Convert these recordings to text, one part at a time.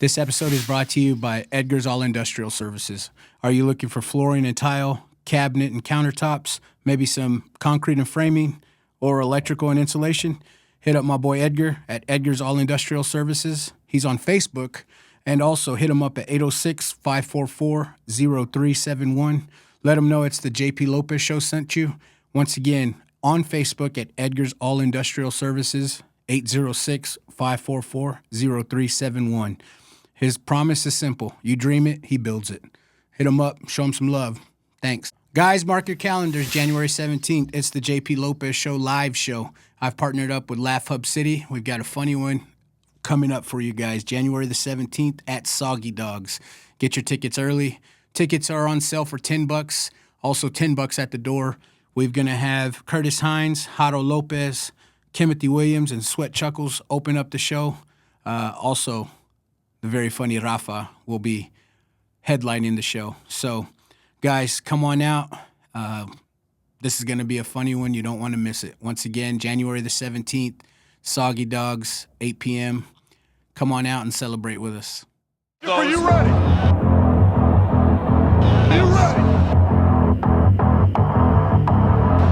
This episode is brought to you by Edgar's All Industrial Services. Are you looking for flooring and tile, cabinet and countertops, maybe some concrete and framing, or electrical and insulation? Hit up my boy Edgar at Edgar's All Industrial Services. He's on Facebook. And also hit him up at 806-544-0371. Let him know it's the JP Lopez Show sent you. Once again, on Facebook at Edgar's All Industrial Services, 806-544-0371. His promise is simple. You dream it, he builds it. Hit him up, show him some love. Thanks. Guys, mark your calendars, January 17th. It's the JP Lopez Show live show. I've partnered up with Laugh Hub City. We've got a funny one coming up for you guys, January the 17th at Soggy Dogs. Get your tickets early. Tickets are on sale for $10. Also $10 at the door. We're going to have Curtis Hines, Jaro Lopez, Timothy Williams, and Sweat Chuckles open up the show. Also, the very funny Rafa will be headlining the show. So, guys, come on out. This is going to be a funny one. You don't want to miss it. Once again, January the 17th, Soggy Dogs, 8 p.m. Come on out and celebrate with us. Are you ready? Are you ready?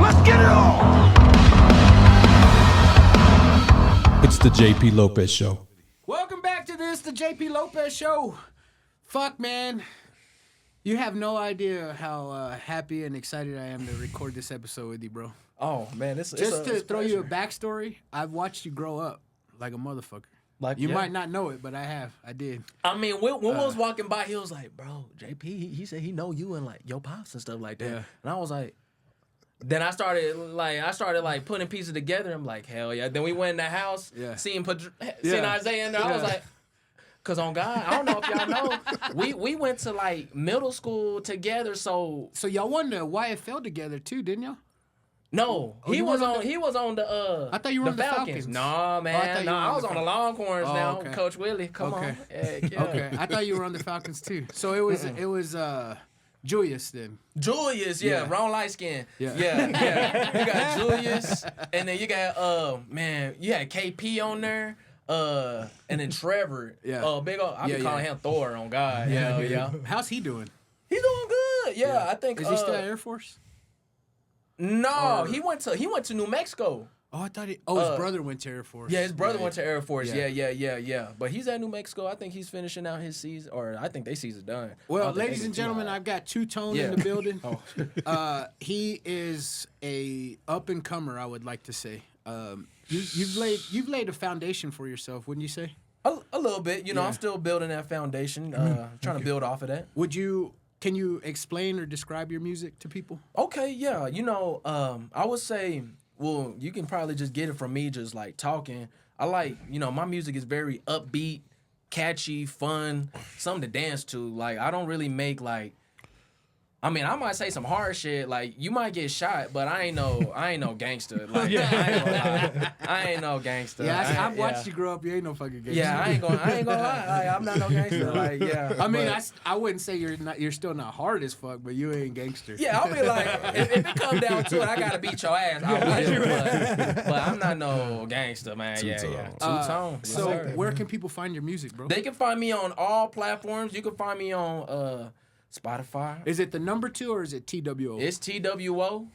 Let's get it on! It's the JP Lopez Show. Welcome back to the JP Lopez Show. Fuck, man. You have no idea how happy and excited I am to record this episode with you, bro. Oh, man. It's to throw you a pleasure. backstory, I've watched you grow up like a motherfucker. Like, You yeah. might not know it, but I have. I did. I mean, when we was walking by, he was like, bro, JP, he said he know you and, like, your pops and stuff like that. Yeah. And I was like, then I started putting pieces together. I'm like, hell yeah. Then we went in the house, seen Isaiah in there. I was like, because on God, I don't know if y'all know, we went to, like, middle school together, so... So y'all won the YFL together, too, didn't y'all? No, he was on the I thought you were on the Falcons. No, man. I was on the Longhorns now. Okay. Coach Willie, come on. Heck yeah. Okay, I thought you were on the Falcons, too. So it was Julius then. Julius, wrong light skin. Yeah. You got Julius, and then you got you had KP on there, and then Trevor. Yeah. Big old, I be calling him Thor on God. Yeah. How's he doing? He's doing good. Yeah, I think. Is he still Air Force? No, he went to New Mexico. Oh, I thought his brother went to Air Force. Yeah, his brother went to Air Force. Yeah. Yeah. But he's at New Mexico. I think he's finishing out his season, or I think their seasion's done. Well, ladies and gentlemen, I've got Two-Tone in the building. He is a up-and-comer, I would like to say. You've laid a foundation for yourself, wouldn't you say? A little bit. I'm still building that foundation, trying to build off of that. Can you explain or describe your music to people? Okay, yeah. I would say, well, you can probably just get it from me just like talking. I like, my music is very upbeat, catchy, fun, something to dance to. Like, I don't really make like, I might say some hard shit. Like, you might get shot, but I ain't no gangster. Like, I ain't no gangster. Yeah, I've watched you grow up. You ain't no fucking gangster. Yeah, I ain't gonna lie. Like, I'm not no gangster. Like, yeah. I wouldn't say you're still not hard as fuck, but you ain't gangster. Yeah, I'll be like, if it come down to it, I gotta beat your ass. But I'm not no gangster, man. Two-tone. So where can people find your music, bro? They can find me on all platforms. You can find me on Spotify. Is it the number 2 or is it TWO? It's TWO.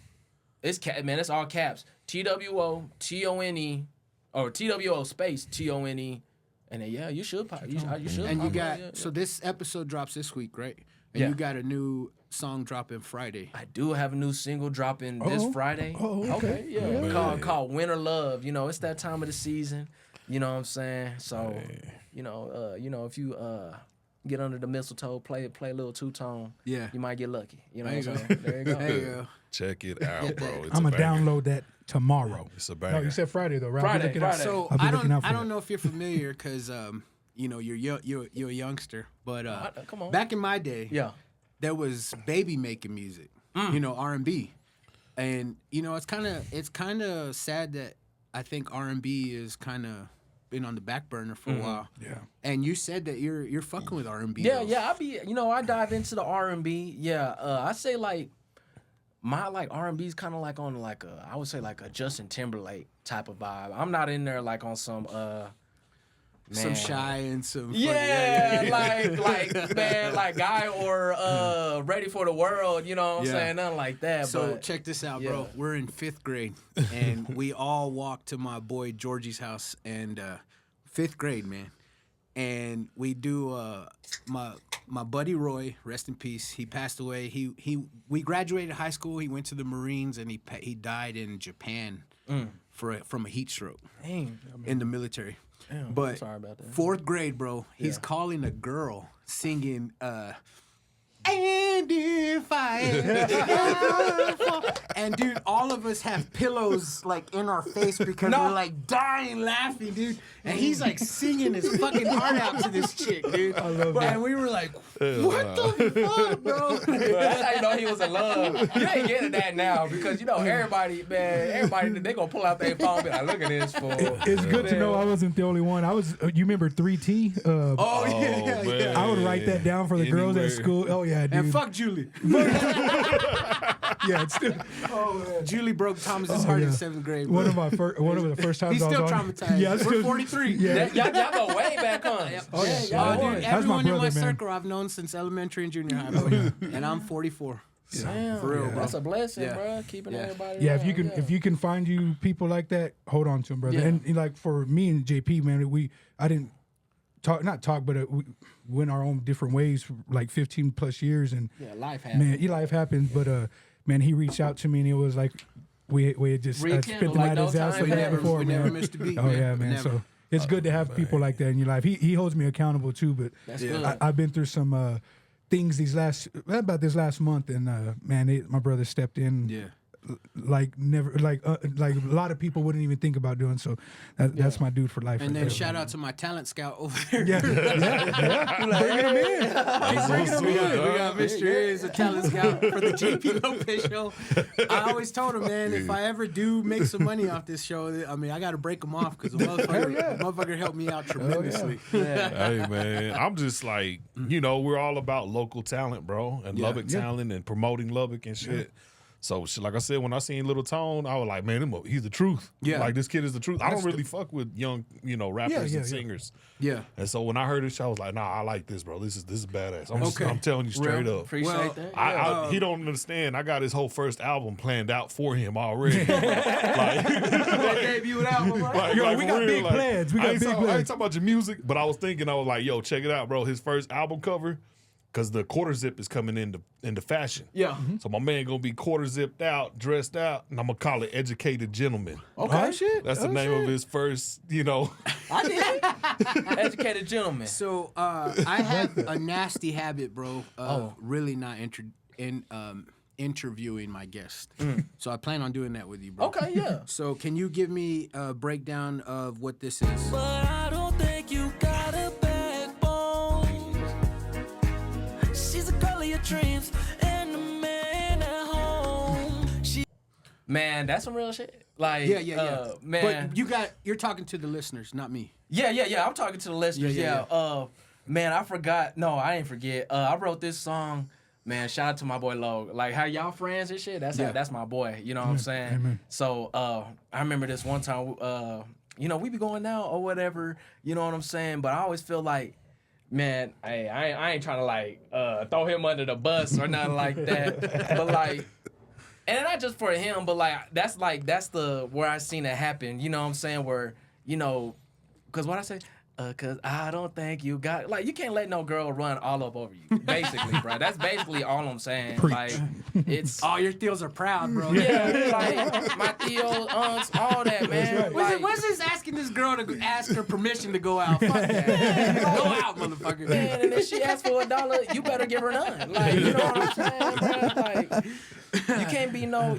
It's all caps. TWO, TONE, or TWO space TONE. And then you should you should. And you got so this episode drops this week, right? And you got a new song dropping Friday. I do have a new single dropping this Friday. Oh, okay. Yeah. Called Winter Love. It's that time of the season. You know what I'm saying? So, if you get under the mistletoe, play a little two-tone. Yeah. You might get lucky. You know There what I'm you saying? There you go. There you go. Check it out, bro. I'm going to download that tomorrow. It's a No, banger. you said Friday, though, right? Friday. So I'll be I looking out for don't that. know if you're familiar because you're a youngster, but Come on. back in my day, Yeah. there was baby making music, R&B, and it's kind of sad that I think R&B is kind of been on the back burner for a while. Yeah. And you said that you're fucking with R&B. Yeah, though. yeah. I dive into the R&B. Yeah. I say like my like R&B is kind of like on like I would say like a Justin Timberlake type of vibe. I'm not in there like on some some Shy and some Yeah, like man, like Guy or Ready for the World, you know what I'm saying? Nothing like that. So but check this out, bro. We're in 5th grade, and we all walk to my boy Georgie's house, and 5th grade, man. And we do my buddy Roy, rest in peace. He passed away. We graduated high school. He went to the Marines, and he died in Japan from a heat stroke. Dang. In the military. Damn, But I'm sorry about that. 4th grade, bro. He's calling a girl singing. And if I ever fall. And dude, all of us have pillows like in our face because we're like dying laughing, dude. And he's like singing his fucking heart out to this chick, dude. I love that. And we were like, what the fuck, bro? That's how you know he was in love. You ain't getting that now because you know everybody, they gonna pull out their phone and be like, look at this fool. It's good to know I wasn't the only one. I was. You remember 3T? Yeah. I would write that down for the girls at school. Oh yeah, dude. And fuck Julie. Yeah, it's still. Julie broke Thomas's heart in 7th grade. Bro. One of the first times He's I was still on. traumatized. Yeah, we're 43. Yeah. Y'all go way back on. Oh yeah. Oh, dude, That's my everyone in my brother, man. circle I've known since elementary and junior high, bro. And I'm 44. Damn, For real, bro. that's a blessing, Yeah. bro. Keeping everybody. Yeah, around, if you can find you people like that, hold on to them, brother. Yeah. And like for me and JP, man, I didn't not talk, but we went our own different ways for like 15 plus years, and Life happens. man, life happens. But man, he reached out to me and it was like we had just spent the Rekindled, night like at his no house time the night passed. before, We man. never missed a beat, Oh man. yeah, man. Never. So it's good to have people like that in your life. He holds me accountable too, but That's good. I've been through some things this last month, and man, my brother stepped in. Yeah. Like never, like a lot of people wouldn't even think about doing. So that's my dude for life. And right then there. shout out to my talent scout over there. Yeah. Bring him in. We got Mr. Is a talent scout for the JP Lopez show. I always told him, man, if I ever do make some money off this show, I mean, I got to break him off because the motherfucker helped me out tremendously. Hey man, I'm just like, we're all about local talent, bro, and Lubbock talent and promoting Lubbock and shit. So, like I said, when I seen Little Tone, I was like, man, he's the truth. Yeah. Like, this kid is the truth. I don't really fuck with young, rappers and singers. Yeah. And so when I heard this, I was like, nah, I like this, bro. This is badass. Okay. I'm telling you straight up. Appreciate that. He don't understand. I got his whole first album planned out for him already. like, They gave you an album, right? Yo, we got big plans. We got big I ain't plans. talking about your music, but I was like, yo, check it out, bro. His first album cover, because the quarter zip is coming into fashion. Yeah. So my man gonna be quarter zipped out, dressed out, and I'm gonna call it Educated Gentleman. Okay. Oh, shit. That's the name of his first, I did. Educated gentleman. So I have a nasty habit, bro, of really not interviewing my guest. So I plan on doing that with you, bro. Okay, yeah. So can you give me a breakdown of what this is? But I don't think you got a backbone. She's a girl of your dreams and a man at home. Man, that's some real shit. Like, Yeah. man. But you're talking to the listeners, not me. Yeah. I'm talking to the listeners. Yeah. Man, I forgot. No, I didn't forget. I wrote this song. Man, shout out to my boy Log. Like, how y'all friends and shit? That's my boy. You know what I'm saying? Amen. So, I remember this one time. We be going out or whatever. You know what I'm saying? But I always feel like, man, hey, I ain't trying to like throw him under the bus or nothing like that. But like. And not just for him, but that's the where I seen it happen. You know what I'm saying? Where, because what I say, because I don't think you got, like, you can't let no girl run all up over you, basically, bro. That's basically all I'm saying. Preach. Like, it's, Oh, your Theos are proud, bro. yeah, like, my Theo, aunts, all that, man. Like, What's this asking this girl to ask her permission to go out? Fuck that. Go out, motherfucker. man, and if she asks for $1, you better give her none. Like, you know what I'm saying, bro? Like, you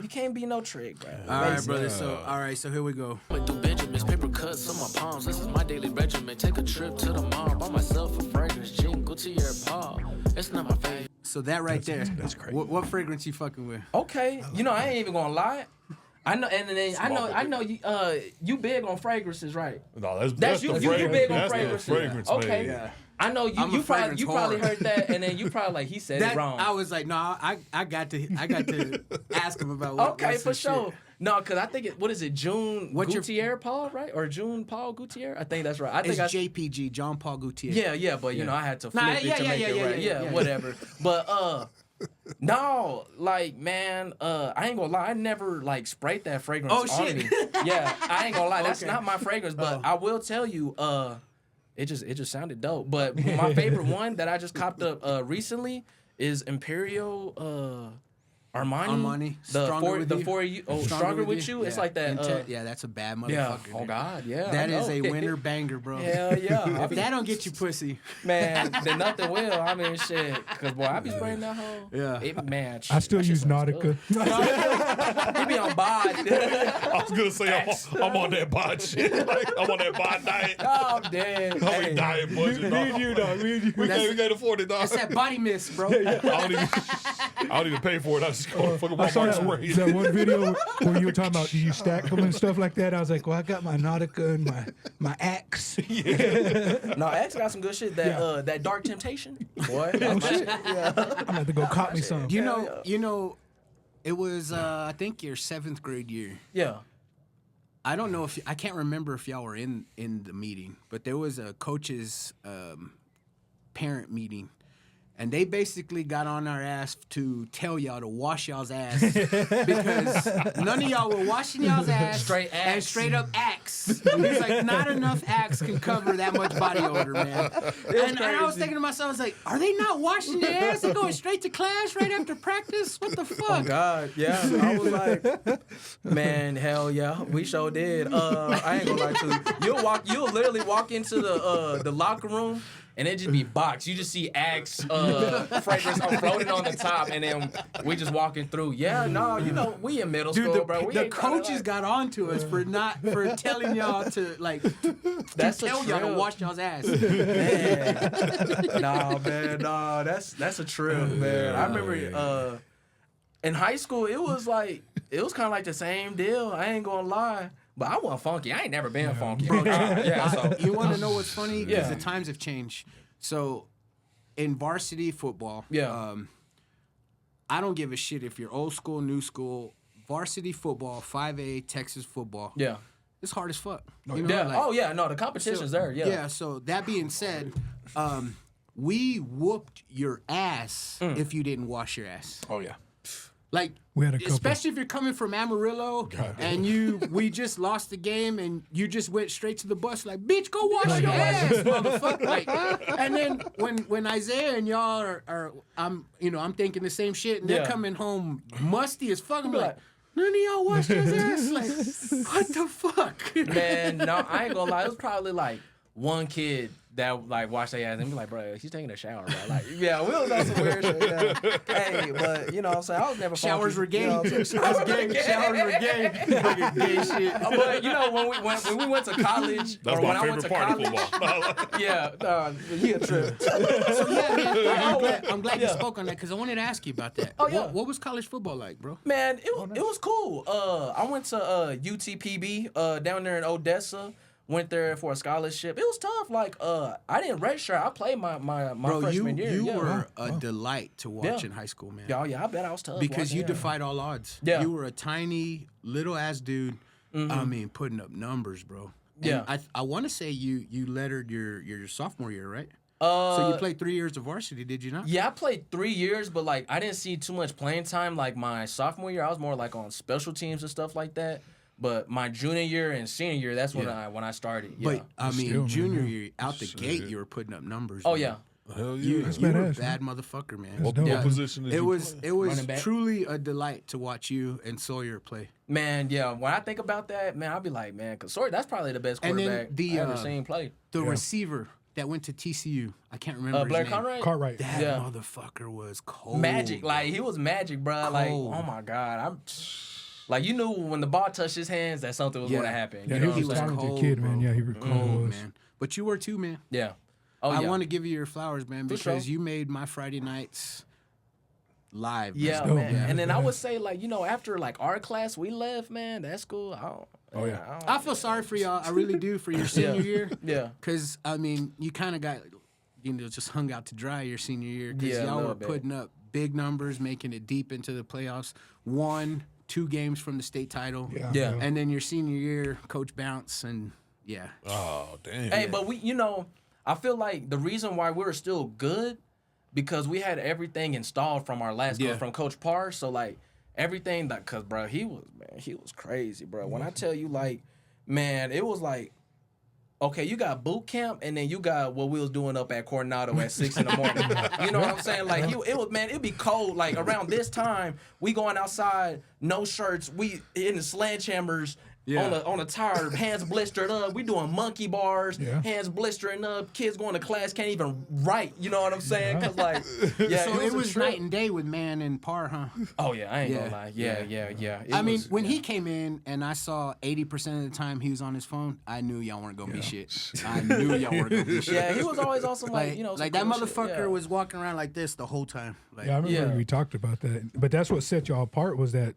can't be no trick, bro. All right, brother. So here we go. Do Benjamins, paper cuts on my palms. This is my daily regimen. Take a trip to the mall. Buy myself a fragrance. Jingle to your paw. It's not my favorite. So that right there. that's crazy. What fragrance you fucking with? Okay, I ain't even gonna lie. I know, and then I know you. You big on fragrances, right? No, That's you. the You fragrance. big on That's the fragrances. fragrance, Okay. man. I know you. I'm a You probably fragrance whore. heard that, and then you probably like he said it wrong. I was like, no, I got to ask him about what. Okay, what's for this sure. shit. No, because I think what is it, June What's your- Gutierrez Paul, right? Or June Paul Gutierrez? I think that's right. I think It's JPG, John Paul Gutierrez. Yeah, but you know, I had to flip it to make it right. yeah. Whatever. But no, like man, I ain't gonna lie, I never like sprayed that fragrance Oh, on shit. me. Yeah, I ain't gonna lie, that's Okay. not my fragrance, but I will tell you, it just sounded dope. But my favorite one that I just copped up recently is Imperial Armani. Stronger with you. It's Yeah. like that. Yeah, that's a bad motherfucker. Yeah. Oh dude. God. Yeah. That I is know. a winner banger, bro. Hell yeah. If that don't get you pussy, Man, then nothing will. I mean, shit. Because, boy, I be spraying that hoe. Yeah. Man, I shit, still that shit use sounds Nautica. good. He be on bod. I was gonna say I'm on that bod shit. Like, I'm on that bod diet. Oh, I'm dead. I'm on Hey, diet budget. Me and you, dog. Me and you. We can't afford it, dog. it's that body mist, bro. I don't even pay for it. I just go to fucking I saw Walmart that, spray. that one video where you were talking about do you stack them and stuff like that. I was like, well, I got my Nautica and my axe. No, X got some good shit. That Dark Temptation. Boy. Oh, shit. I'm gonna have to go cop me some. You know, it was I think your 7th grade year. Yeah. I don't know if I can't remember if y'all were in the meeting, but there was a coach's parent meeting. And they basically got on our ass to tell y'all to wash y'all's ass because none of y'all were washing y'all's ass Straight and axe. straight up axe. It's like not enough axe can cover that much body odor, man. And I was thinking to myself, I was like, are they not washing their ass? They're going straight to class right after practice? What the fuck? Oh God, yeah. I was like, man, hell yeah, we sure did. I ain't gonna lie to you. You'll literally walk into the locker room. And it just be boxed. You just see Axe fragrance floating on the top, and then we just walking through. Yeah, no, you know, we in middle Dude, school, bro. We the ain't tryna, coaches like, got on to us for telling y'all to like That's to tell a y'all to trip. wash y'all's ass. Man. Nah, man, nah, that's a trip, man. I remember in high school, it was kind of like the same deal. I ain't gonna lie. But I wasn't funky. I ain't never been funky. So You want to know what's funny? Because Yeah. the times have changed. So, in varsity football, Yeah. I don't give a shit if you're old school, new school. Varsity football, 5A, Texas football. yeah. It's hard as fuck. You know, Yeah. like- Oh yeah. No, the competition's there. Yeah. Yeah, so that being said, we whooped your ass if you didn't wash your ass. Oh yeah. Like, We had a couple. especially if you're coming from Amarillo and we just lost the game and you just went straight to the bus like, bitch, go wash your ass, motherfucker. Like, and then when Isaiah and y'all are I'm thinking the same shit and they're Yeah. coming home musty as fuck. I'm like, none of y'all washed your ass. Like, what the fuck? Man, no, I ain't gonna lie. It was probably like one kid that like washed their ass and be like, bro, he's taking a shower, bro. Like, yeah, we was on some weird shit. Yeah. Hey, but you know what I'm saying? I was never Showers were funky, you gay. know what I'm saying? Showers were gay. Fucking gay shit. But you know when we went to college, That's or my when I went favorite to part of college, football. yeah, he a trip. So yeah, man, I'm glad you spoke on that because I wanted to ask you about that. Oh, yeah. What was college football like, bro? Man, it was cool. I went to UTPB down there in Odessa. Went there for a scholarship. It was tough. Like I didn't redshirt. I played my Bro, freshman year. you yeah. were a delight to watch Yeah. in high school, man. Yeah, I bet I was tough. Because watching, you yeah. defied all odds. Yeah. You were a tiny little ass dude. I mean, putting up numbers, bro. And Yeah. I want to say you lettered your sophomore year, right? So you played 3 years of varsity, did you not? Yeah, I played 3 years, but like I didn't see too much playing time. Like my sophomore year, I was more like on special teams and stuff like that. But my junior year and senior year, that's when I started. Yeah. But I mean, Still, man, junior yeah. year out the gate, you were putting up numbers. oh man. yeah. Hell You, yeah. you were a badass, bad motherfucker, man. That's dope. What position did It you was play? it was Running back? truly a delight to watch you and Sawyer play. Man, yeah. When I think about that, man, I'll be like, man, because Sorry, that's probably the best And then quarterback the, I ever seen play. The receiver that went to TCU, I can't remember Blair his name. Conrad? Cartwright. That Yeah. motherfucker was cold. Magic. Like he was magic, bro. Like, Cold. oh my God. I'm like you knew when the ball touched his hands that something was gonna happen. Yeah, You he know was what a I'm saying? talented Cold, kid, bro. man. Yeah, he really cold, was. man. But you were too, man. Yeah. Oh I yeah. want to give you your flowers, man, For because sure. you made my Friday nights live. Yeah, dope, man. man. And then That's I would badass. say, like, you know, after like our class, we left, man. That school, I don't. Oh, yeah. I feel sorry for y'all. I really do for your senior year. Yeah. Because, I mean, you kind of got, just hung out to dry your senior year because Yeah, a y'all little were bit. putting up big numbers, making it deep into the playoffs. 1, 2 games from the state title. Yeah. And then your senior year, coach bounce, and yeah. Oh damn. Hey, but I feel like the reason why we were still good because we had everything installed from our last coach, from Coach Parr. So like everything that, cause bro, he was crazy, bro. When I tell you, like, man, it was like, okay, you got boot camp, and then you got what we was doing up at Coronado at 6 in the morning. You know what I'm saying? Like, it'd be cold. Like around this time, we going outside, no shirts, we in the sledgehammers. On a tire, hands blistered up. We doing monkey bars, hands blistering up. Kids going to class can't even write. You know what I'm saying? Cause like, so it was night and day with Man and Parr, huh? Oh yeah, I ain't gonna lie. Yeah. I mean, when he came in and I saw 80% of the time he was on his phone, I knew y'all weren't gonna be shit. I knew y'all weren't gonna be shit. Yeah, he was always on some like like that motherfucker was walking around like this the whole time. Like, I remember we talked about that. But that's what set y'all apart was that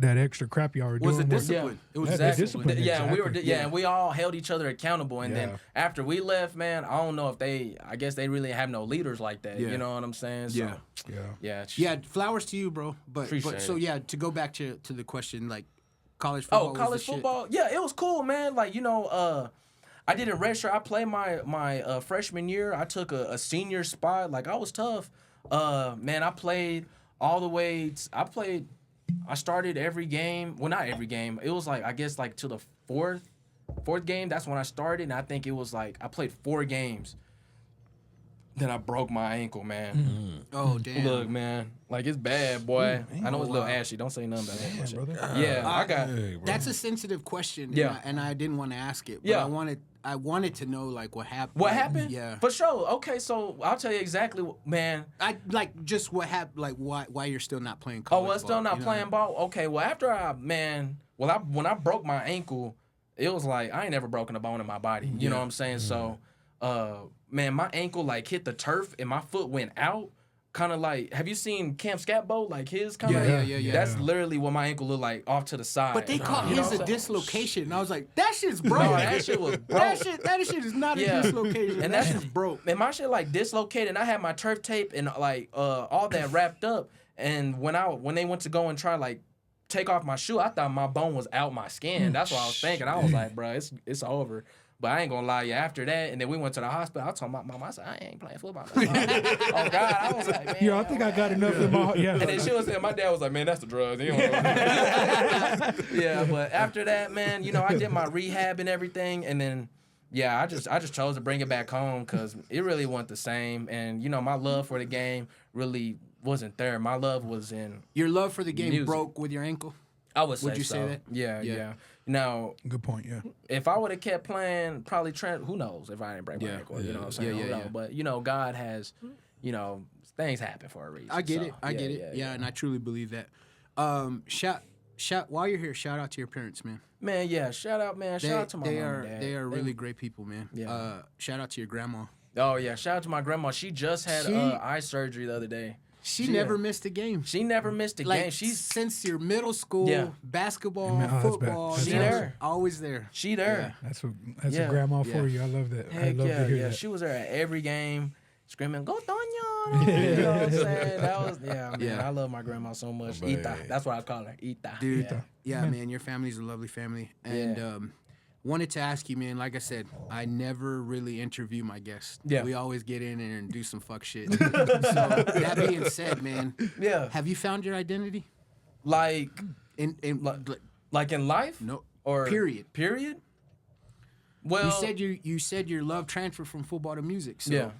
extra crap y'all were doing. Was the discipline. It was the discipline. And we all held each other accountable. And then after we left, man, I don't know if I guess they really have no leaders like that. You know what I'm saying? So, yeah. Flowers to you, bro. But so yeah, to go back to the question, like college football. Oh, college football. Yeah, it was cool, man. Like, I did a redshirt. I played my freshman year. I took a senior spot. Like, I was tough. Man, I played all the way. I started every game. Well, not every game. It was like, I guess, like to the fourth game. That's when I started. And I think it was like, I played 4 games. Then I broke my ankle, man. Oh, damn. Look, man. Like, it's bad, boy. I know it's a little ashy. Don't say nothing about that. Brother. Yeah, I got. That's a sensitive question. Yeah. And I didn't want to ask it. But Yeah. I wanted to know, like, what happened. What happened? Yeah. For sure. Okay, so I'll tell you exactly, man. I like just what happened, like why you're still not playing college Oh, well, still ball, not you know? playing ball? Okay, well, after when I broke my ankle, it was like, I ain't never broken a bone in my body. You know what I'm saying? So, man, my ankle, like, hit the turf and my foot went out. Kind of like, have you seen Camp Scatbo? Like his kind of, Yeah. That's literally what my ankle looked like off to the side. But they called You know his what a I'm saying? dislocation. And I was like, that shit's broke. No, that shit was broke. That shit is not a dislocation. And that that's shit's broke. Man, my shit like dislocated. And I had my turf tape and like all that wrapped up. And when they went to go and try like take off my shoe, I thought my bone was out my skin. That's what I was thinking. I was like, bro, it's over. But I ain't gonna lie, after that, and then we went to the hospital. I told my mom, I said, I ain't playing football. Oh God, I was like, man. Yeah, I think I got enough in my And then she was saying, my dad was like, man, that's the drugs. You know yeah, but after that, man, I did my rehab and everything, and then I just chose to bring it back home because it really wasn't the same, and my love for the game really wasn't there. My love was in Your love for the game music. broke with your ankle? I would say Would you so. say that? Yeah. Now, Good point, yeah. if I would have kept playing, probably who knows if I didn't break my ankle, you know what I'm saying? Yeah. But, God has, things happen for a reason. I get So, it. I get it. Yeah, and I truly believe that. Shout while you're here, shout out to your parents, man. Man, yeah, shout out, man. Shout out to my mom and dad. They are really great people, man. Yeah. Shout out to your grandma. Oh, yeah, shout out to my grandma. She just had eye surgery the other day. She never missed a game. She never missed a game. She's since your middle school, basketball, football. That's She there. Always there. She there. That's a grandma for you. I love that. I love to hear that. She was there at every game, screaming, "Go Toño!" You know what I'm saying? That was man. I love my grandma so much. Ita. That's what I call her. Ita. Dude. Yeah, man. Your family's a lovely family. And wanted to ask you, man, like I said, I never really interview my guests. Yeah. We always get in and do some fuck shit. So that being said, man, have you found your identity? Like In like in life? no Or period. Period? Well, You said your love transferred from football to music. So yeah.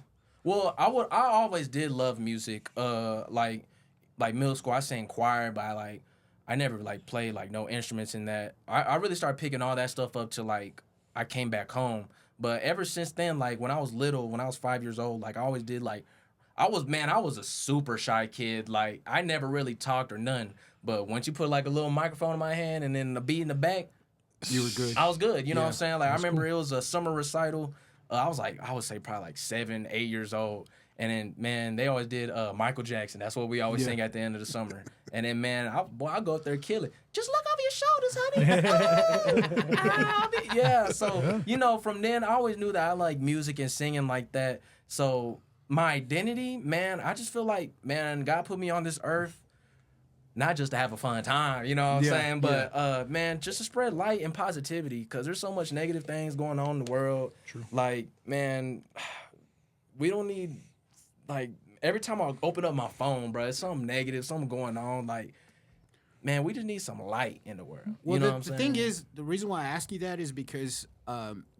Well, I always did love music. Like middle school, I sang choir, but I never played no instruments in that. I really started picking all that stuff up till I came back home. But ever since then, when I was little, when I was 5 years old, I always did I was a super shy kid. I never really talked or none. But once you put a little microphone in my hand and then the beat in the back, you were good. I was good. You know what I'm saying? I remember it was a summer recital. I was I would say probably 7, 8 years old. And then, man, they always did Michael Jackson. That's what we always sing at the end of the summer. And then, man, I'll go up there and kill it. Just look over your shoulders, honey. Yeah, so, from then, I always knew that I like music and singing like that. So my identity, man, I just feel like, man, God put me on this earth not just to have a fun time, you know what I'm Yeah, saying? But man, just to spread light and positivity, because there's so much negative things going on in the world. True. Like, man, we don't need, like, every time I open up my phone, bro, it's something negative, something going on. Like, man, we just need some light in the world. Well, you know the what I'm saying? thing is, the reason why I ask you that is because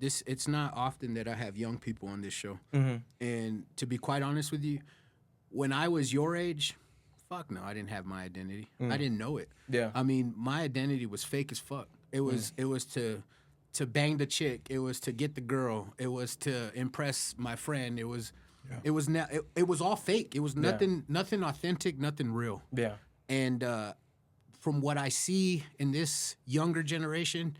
it's not often that I have young people on this show. Mm-hmm. And to be quite honest with you, when I was your age, fuck no, I didn't have my identity. I didn't know it. Yeah. I mean, my identity was fake as fuck. It was to bang the chick. It was to get the girl. It was to impress my friend. It was all fake. It was nothing authentic, nothing real. Yeah. And from what I see in this younger generation,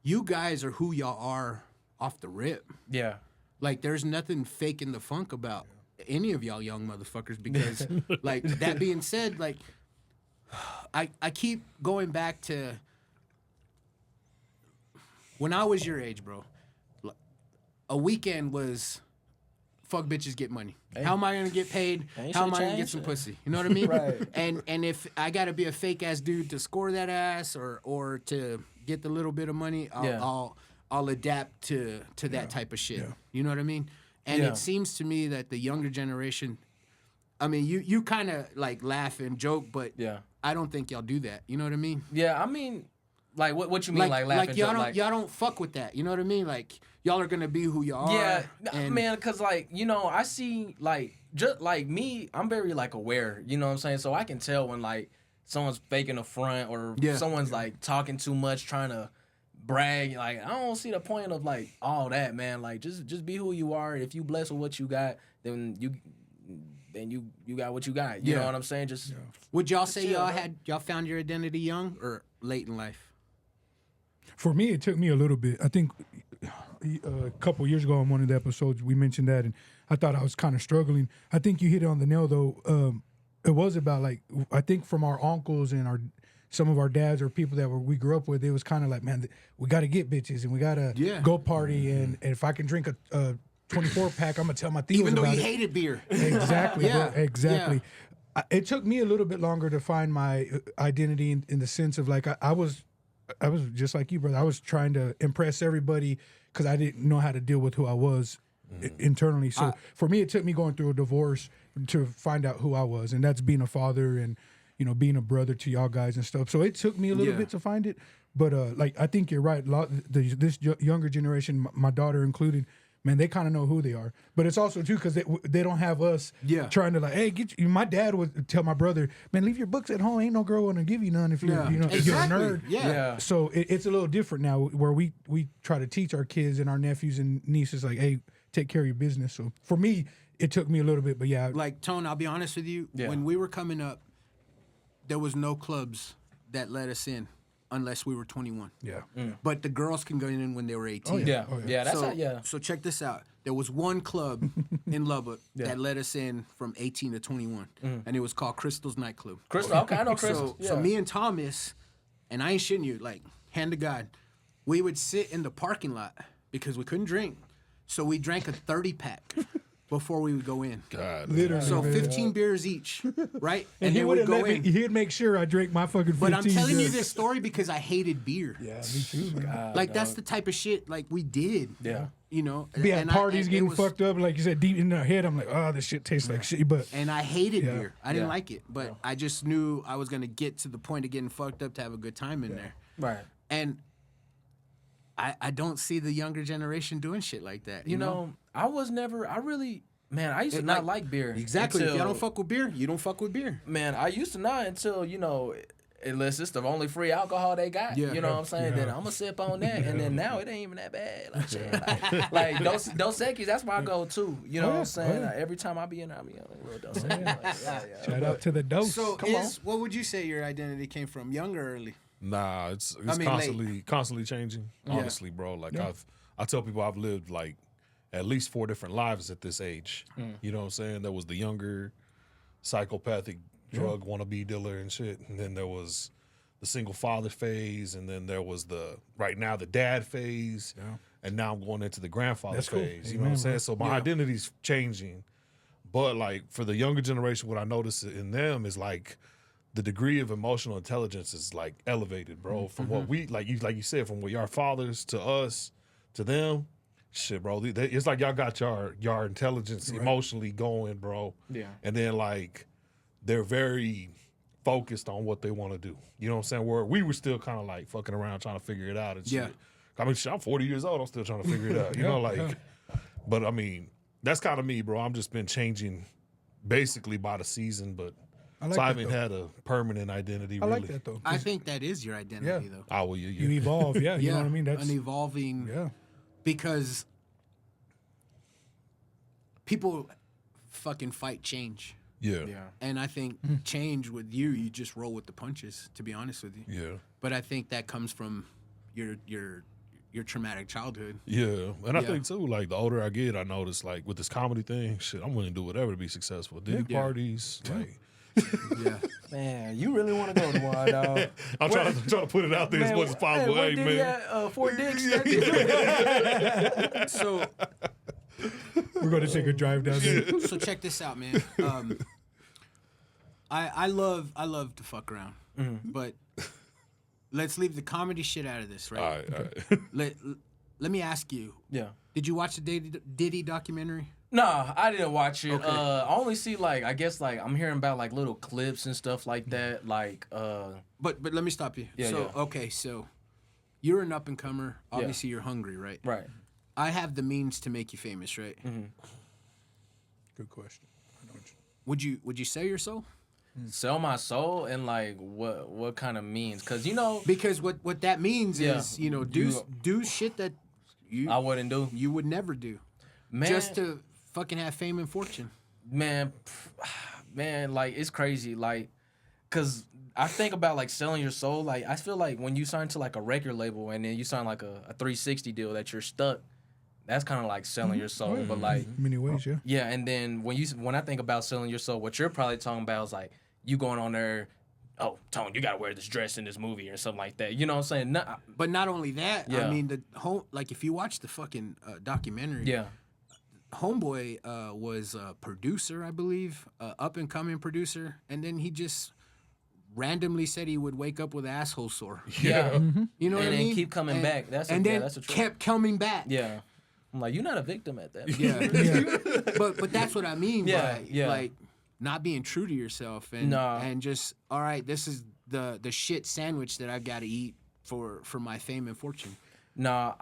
you guys are who y'all are off the rip. Yeah. Like, there's nothing fake in the funk about any of y'all young motherfuckers because, like, that being said, like, I keep going back to when I was your age, bro. A weekend was fuck bitches, get money. How am I gonna get paid? How am I gonna get some pussy? You know what I mean? Right. And if I gotta be a fake ass dude to score that ass or to get the little bit of money, I'll adapt to that type of shit. Yeah. You know what I mean? And it seems to me that the younger generation, I mean, you kind of like laugh and joke, but I don't think y'all do that. You know what I mean? Yeah, I mean, like what you mean, like laughing? Like y'all don't fuck with that. You know what I mean? Like y'all are gonna be who y'all are. Yeah, man, because like, you know, I see like just like me, I'm very like aware. You know what I'm saying? So I can tell when like someone's faking a front or someone's like talking too much, trying to brag. Like, I don't see the point of like all that, man. Like, just be who you are. If you blessed with what you got, then you got what you got. You know what I'm saying? Just would y'all say y'all found your identity young or late in life? For me, it took me a little bit. I think a couple years ago on one of the episodes we mentioned that, and I thought I was kind of struggling. I think you hit it on the nail though. It was about like, I think from our uncles and some of our dads or people that we grew up with, it was kind of like, man, we got to get bitches and we got to go party, and if I can drink a 24 pack, I'm gonna tell my tios even though about you it. hated beer. Exactly, bro, exactly. It took me a little bit longer to find my identity in the sense of like I was just like you, brother. I was trying to impress everybody because I didn't know how to deal with who I was internally. So for me, it took me going through a divorce to find out who I was, and that's being a father and, you know, being a brother to y'all guys and stuff. So it took me a little bit to find it, but like I think you're right. This younger generation, my daughter included, man, they kind of know who they are. But it's also too because they don't have us trying to like, hey, get you. My dad would tell my brother, man, leave your books at home. Ain't no girl gonna give you none if you're if you're a nerd. Yeah. So it's a little different now, where we try to teach our kids and our nephews and nieces like, hey, take care of your business. So for me, it took me a little bit, but yeah. Like, Tone, I'll be honest with you. When we were coming up, there was no clubs that let us in unless we were 21. Yeah. But the girls can go in when they were 18. So check this out. There was one club in Lubbock that let us in from 18 to 21, and it was called Crystal's Nightclub. Crystal, okay, I know Crystal. So me and Thomas, and I ain't shitting you, like, hand to God, we would sit in the parking lot because we couldn't drink. So we drank a 30-pack before we would go in. God. Literally. So 15 beers each, right? And then we'd go in. He'd make sure I drank my fucking 15. But I'm telling you this story because I hated beer. Yeah, me too, man. Like, that's the type of shit, like, we did. Yeah. You know? Be at parties it getting was- fucked up, like you said, deep in their head. I'm like, oh, this shit tastes like shit. But And I hated Yeah. beer. I didn't like it. But I just knew I was going to get to the point of getting fucked up to have a good time in there. Right. And I don't see the younger generation doing shit like that. You know, I used to not like beer. Exactly. If until- y'all don't fuck with beer, you don't fuck with beer. Man, I used to not until, you know, unless it's the only free alcohol they got. Yeah. You know what I'm saying? Then I'm going to sip on that. And then now it ain't even that bad. Like, shit, like Dos Equis, that's why I go too. You know what I'm saying? Every time I be in there, I be on a little Dos Equis. shout out to the dose. So Come on. what would you say your identity came from, young or early? Nah, it's I mean, constantly changing. Honestly, bro. Like I tell people I've lived like at least 4 different lives at this age. You know what I'm saying? There was the younger psychopathic drug wannabe dealer and shit, and then there was the single father phase, and then there was the dad phase, and now I'm going into the grandfather phase. You know what I'm saying? So my identity's changing, but like for the younger generation, what I notice in them is like the degree of emotional intelligence is like elevated, bro. From what we like you said, from what our fathers to us to them, shit, bro. It's like y'all got your intelligence emotionally going, bro. Yeah. And then like they're very focused on what they want to do. You know what I'm saying? Where we were still kind of like fucking around trying to figure it out and shit. Yeah. I mean, shit, I'm 40 years old. I'm still trying to figure it out. You know, like, but I mean, that's kind of me, bro. I'm just been changing basically by the season, but I like so I that, haven't though. had a permanent identity. I Really. like that though. I think that is your identity, though. Oh, well, You you evolve, yeah. You know what I mean? That's an evolving. yeah. Because people fucking fight change. yeah, Yeah. And I think change with you just roll with the punches, to be honest with you. yeah, But I think that comes from your traumatic childhood. yeah. And I Yeah. think too, like the older I get, I notice like with this comedy thing, shit, I'm willing to do whatever to be successful. Diddy Yeah. parties, like Yeah. Man, you really want to go to one, dog. I'm trying to put it out there as much as possible. Hey, Did man. Fort Dix? So We're going to take a drive down there. so check this out, man. I love to fuck around, but let's leave the comedy shit out of this, right? All right, all right. Let me ask you. Yeah. Did you watch the Diddy documentary? Nah, I didn't watch it. Okay. I only see I guess I'm hearing about like little clips and stuff like that. Like But let me stop you. Yeah, so yeah. okay, so you're an up and comer. Obviously, you're hungry, right? right. I have the means to make you famous, right? Good question. I know what you- Would you sell your soul? Sell my soul and like what kind of means? Cause you know Because what that means Yeah. is do shit that I wouldn't do. you would never do Man, just to fucking have fame and fortune. man, like it's crazy. Like, cause I think about like selling your soul. Like I feel like when you sign to like a record label and then you sign like a 360 deal that you're stuck. That's kind of like selling your soul. But like, Many ways, yeah. yeah, and then when I think about selling your soul, what you're probably talking about is like you going on there, oh, Tone, you gotta wear this dress in this movie or something like that. You know what I'm saying? Nah, But not only that, Yeah. I mean the whole like if you watch the fucking documentary, yeah, Homeboy was a producer, I believe, up and coming producer, and then he just randomly said he would wake up with an asshole sore. yeah, You know what I And then mean? keep coming back. That's and then that's the truth. kept coming back. Yeah, I'm like, you're not a victim at that. Yeah. But that's what I mean Yeah, by yeah. like not being true to yourself and No. and just all right, this is the shit sandwich that I've got to eat for my fame and fortune. Nah,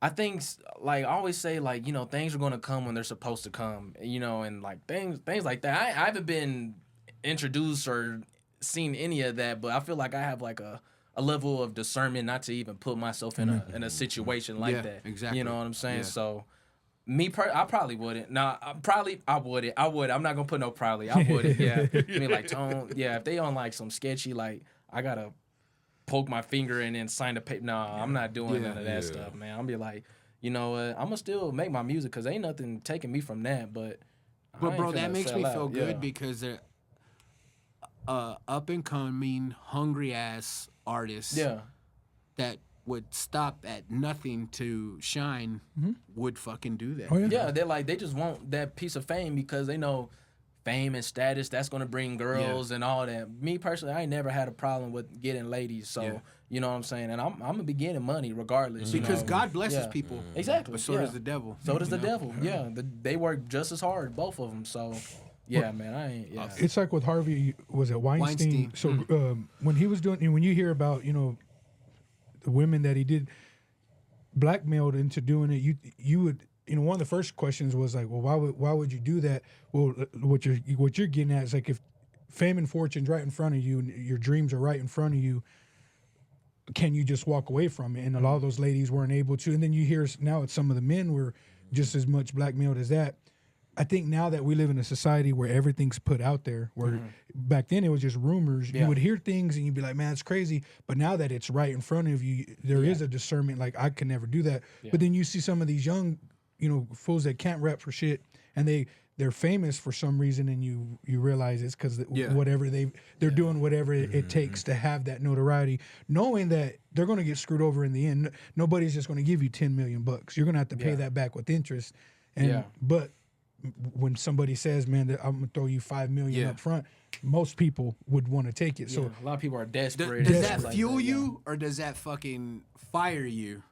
I think like I always say like things are gonna come when they're supposed to come, and like things like that. I haven't been introduced or seen any of that, but I feel like I have like a level of discernment not to even put myself in a situation like Yeah, that. exactly. You know what I'm saying? Yeah. So. I probably wouldn't. Nah, I wouldn't. I would. I'm not gonna put no probably. I wouldn't. Yeah. I mean, like Tone. Yeah. If they on like some sketchy, like I gotta poke my finger in and sign the paper. Nah, I'm not doing none of that stuff, man. I'll be like, you know what? I'm gonna still make my music because ain't nothing taking me from that. But Bro, that makes me feel good because they're up and coming, hungry ass artists Yeah. that would stop at nothing to shine would fucking do that. Oh, yeah. Yeah, they just want that piece of fame because they know fame and status that's gonna bring girls and all that. Me personally, I ain't never had a problem with getting ladies, so you know what I'm saying. And I'm gonna be getting money regardless. Because you know? God blesses Yeah. people. Exactly. But so yeah. does the devil. So does you the know? devil. Yeah, they work just as hard, both of them. So yeah, man, I ain't. Yeah. It's like with Harvey, was it Weinstein? Weinstein. So when he was doing, when you hear about, the women that he did blackmailed into doing it, you would, one of the first questions was like, well, why would you do that? Well, what you're getting at is like if fame and fortune's right in front of you and your dreams are right in front of you, can you just walk away from it? And a lot of those ladies weren't able to. And then you hear now it's some of the men were just as much blackmailed as that. I think now that we live in a society where everything's put out there, where back then it was just rumors, Yeah. you would hear things and you'd be like, man, it's crazy. But now that it's right in front of you, there is a discernment, like, I could never do that. But then you see some of these young, fools that can't rap for shit, and they're famous for some reason, and you realize it's because whatever they're doing whatever it takes to have that notoriety, knowing that they're going to get screwed over in the end. Nobody's just going to give you $10 million. You're going to have to pay that back with interest. And but when somebody says, "Man, that I'm gonna throw you $5 million up front," most people would want to take it. Yeah, So a lot of people are desperate. Does and that stuff like fuel that, yeah. you, or does that fucking fire you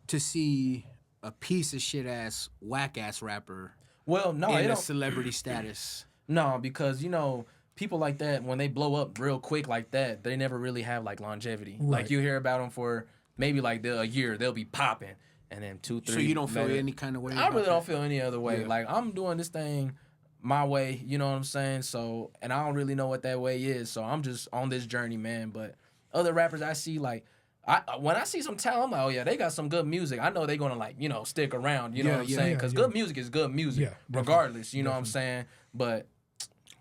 to see a piece of shit ass, whack ass rapper Well, no, it in a don't. celebrity status? No, because people like that, when they blow up real quick like that, they never really have like longevity. Right. Like you hear about them for maybe like a year, they'll be popping, and then 2, 3. So you don't feel later- any kind of way? I about really that? don't feel any other way. Yeah. Like I'm doing this thing my way, you know what I'm saying? So, and I don't really know what that way is. So I'm just on this journey, man. But other rappers I see, like, when I see some talent, I'm like, oh yeah, they got some good music. I know they're gonna stick around. You know what I'm saying? Because good music is good music, Yeah, definitely. regardless. You know what I'm saying? But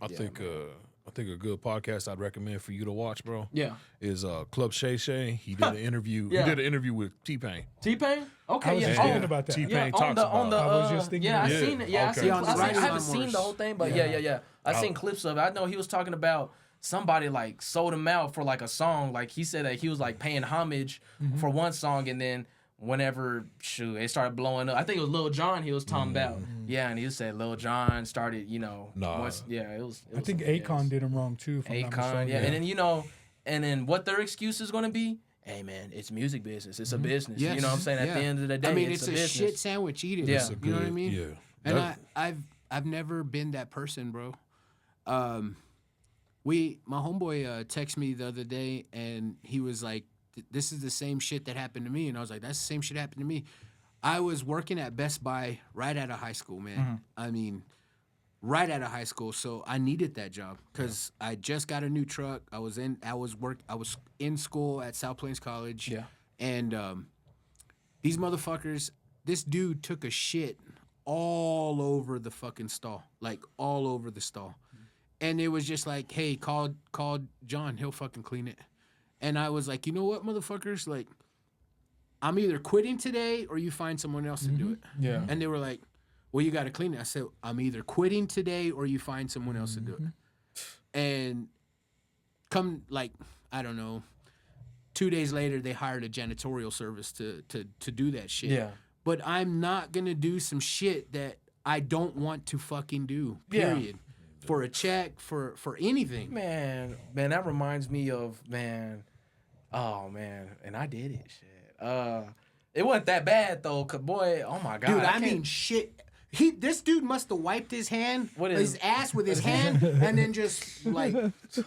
I think a good podcast I'd recommend for you to watch, bro. yeah, Is Club Shay Shay. He did an interview. Yeah. He did an interview with T-Pain. T-Pain. Okay, I was yeah. just thinking about that. T-Pain Yeah, talks about. I was just thinking yeah, I about that. seen it. Yeah, Okay. I, seen, On the I, seen, I Writers' haven't seen Memoirs. the whole thing, but yeah. I seen clips of it. I know he was talking about somebody like sold him out for like a song. Like he said that he was like paying homage for one song, and then whenever it started blowing up, I think it was Lil Jon he was talking about. Yeah, and he said Lil Jon started, Nah. it was. I think Akon did him wrong too. If I'm not Akon, mistaken. yeah, and then what their excuse is gonna be? Hey man, it's music business. It's a business. Yes. You know what I'm saying? At the end of the day, I mean, it's it's a business. shit sandwich. Eat it. Yeah. It's a You know what I good- mean? Yeah. And That- I've never been that person, bro. My homeboy texted me the other day, and he was like, "This is the same shit that happened to me," and I was like, "That's the same shit happened to me." I was working at Best Buy right out of high school, man. I mean, right out of high school, so I needed that job because I just got a new truck. I was in school at South Plains College. Yeah. And these motherfuckers, this dude took a shit all over the fucking stall, like all over the stall. And it was just like, hey, call John, he'll fucking clean it. And I was like, you know what, motherfuckers, like, I'm either quitting today or you find someone else to do it. Yeah. And they were like, well, you got to clean it. I said, I'm either quitting today or you find someone else to do it. And come, like, I don't know, 2 days later, they hired a janitorial service to do that shit. Yeah. But I'm not going to do some shit that I don't want to fucking do, Yeah. period. For a check, for anything. Man, that reminds me of and I did it, shit. It wasn't that bad though, cause boy, oh my god, Dude, I can't- mean, shit. This dude must have wiped his ass with his hand and then just like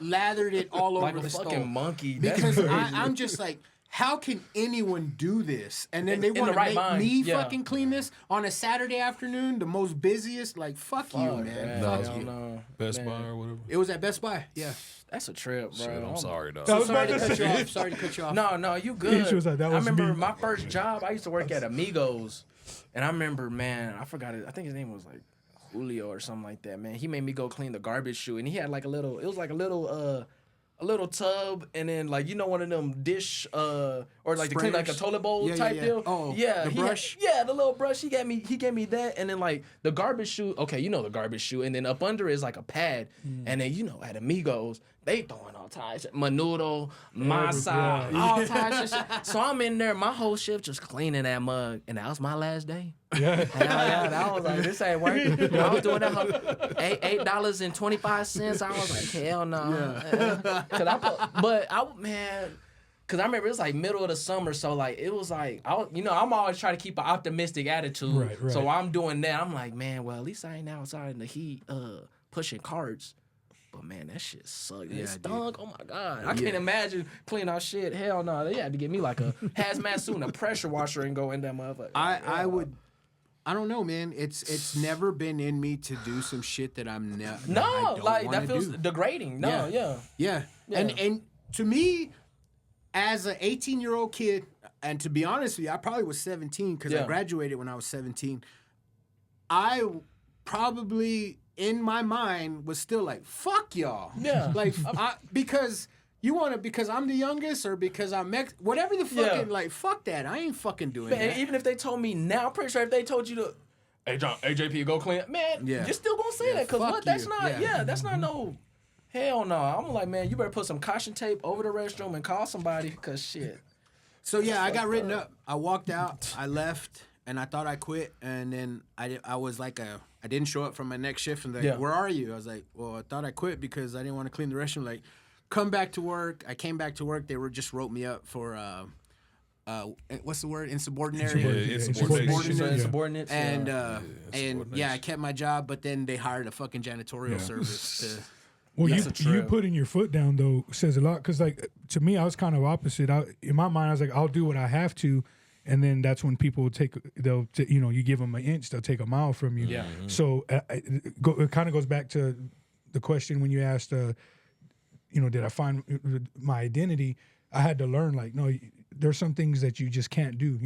lathered it all like over a the fucking stall. monkey. That's Because crazy. I'm just like, how can anyone do this? And then they In the want to right make mind, me yeah. fucking clean this on a Saturday afternoon, the most busiest. Like, fuck you, man. man, No, I it's don't good. know. Best Man, Buy or whatever. It was at Best Buy. Yeah. That's a trip, bro. Shit, I'm sorry, dog. That was Sorry to about to cut you say. off. Sorry to cut you off. No, you good. She was like, "That I was remember me." my first job. I used to work at Amigos, and I remember, man, I forgot it. I think his name was like Julio or something like that. Man, he made me go clean the garbage chute, and he had like a little tub, and then like one of them dish or like to clean like a Sprayers? toilet bowl Yeah, type yeah. deal. Oh, yeah, the he had- brush? the little brush. He gave me that, and then like the garbage chute. Okay, the garbage chute, and then up under is like a pad, and then at Amigos they throwing all types of menudo, masa, all types of shit. So I'm in there, my whole shift just cleaning that mug, and that was my last day. Yeah. Hell yeah, that was like, this ain't working. I was doing that $8.25. I was like, hell no. Cause I remember it was like middle of the summer, so like it was like I'm always trying to keep an optimistic attitude. Right. So I'm doing that. I'm like, man, well at least I ain't outside in the heat pushing carts. But man, that shit sucked. Yeah, It stunk. Oh my god, I can't imagine cleaning out shit. Hell no, they had to get me like a hazmat suit and a pressure washer and go in that motherfucker. I would. I don't know, man. It's never been in me to do some shit that I'm not. No, like that feels degrading. No, Yeah. And to me, as an 18-year-old kid, and to be honest with you, I probably was 17 because I Yeah. graduated when I was 17. I probably in my mind was still like, fuck y'all. Yeah. Like because I'm the youngest or because I'm whatever the fucking Yeah. like fuck that. I ain't fucking doing Man, that. even if they told me now, I'm pretty sure if they told you to, hey John, AJP, go clean, man, Yeah. you're still gonna say Yeah, that because fuck what? That's you. not, Yeah. that's not no. Hell no. I'm like, man, you better put some caution tape over the restroom and call somebody because shit. So yeah, I got written up. I walked out. I left, and I thought I quit. And then I was like I didn't show up for my next shift. And like, where are you? I was like, well, I thought I quit because I didn't want to clean the restroom. Like, come back to work. I came back to work. They just wrote me up for what's the word? Insubordinary. Insubordinate. And I kept my job, but then they hired a fucking janitorial service to. Well, That's you putting your foot down though says a lot, because like to me, I was kind of opposite. In my mind, I was like, I'll do what I have to, and then that's when people you give them an inch, they'll take a mile from you. Yeah. So it kind of goes back to the question when you asked, did I find my identity? I had to learn, like, no, there's some things that you just can't do,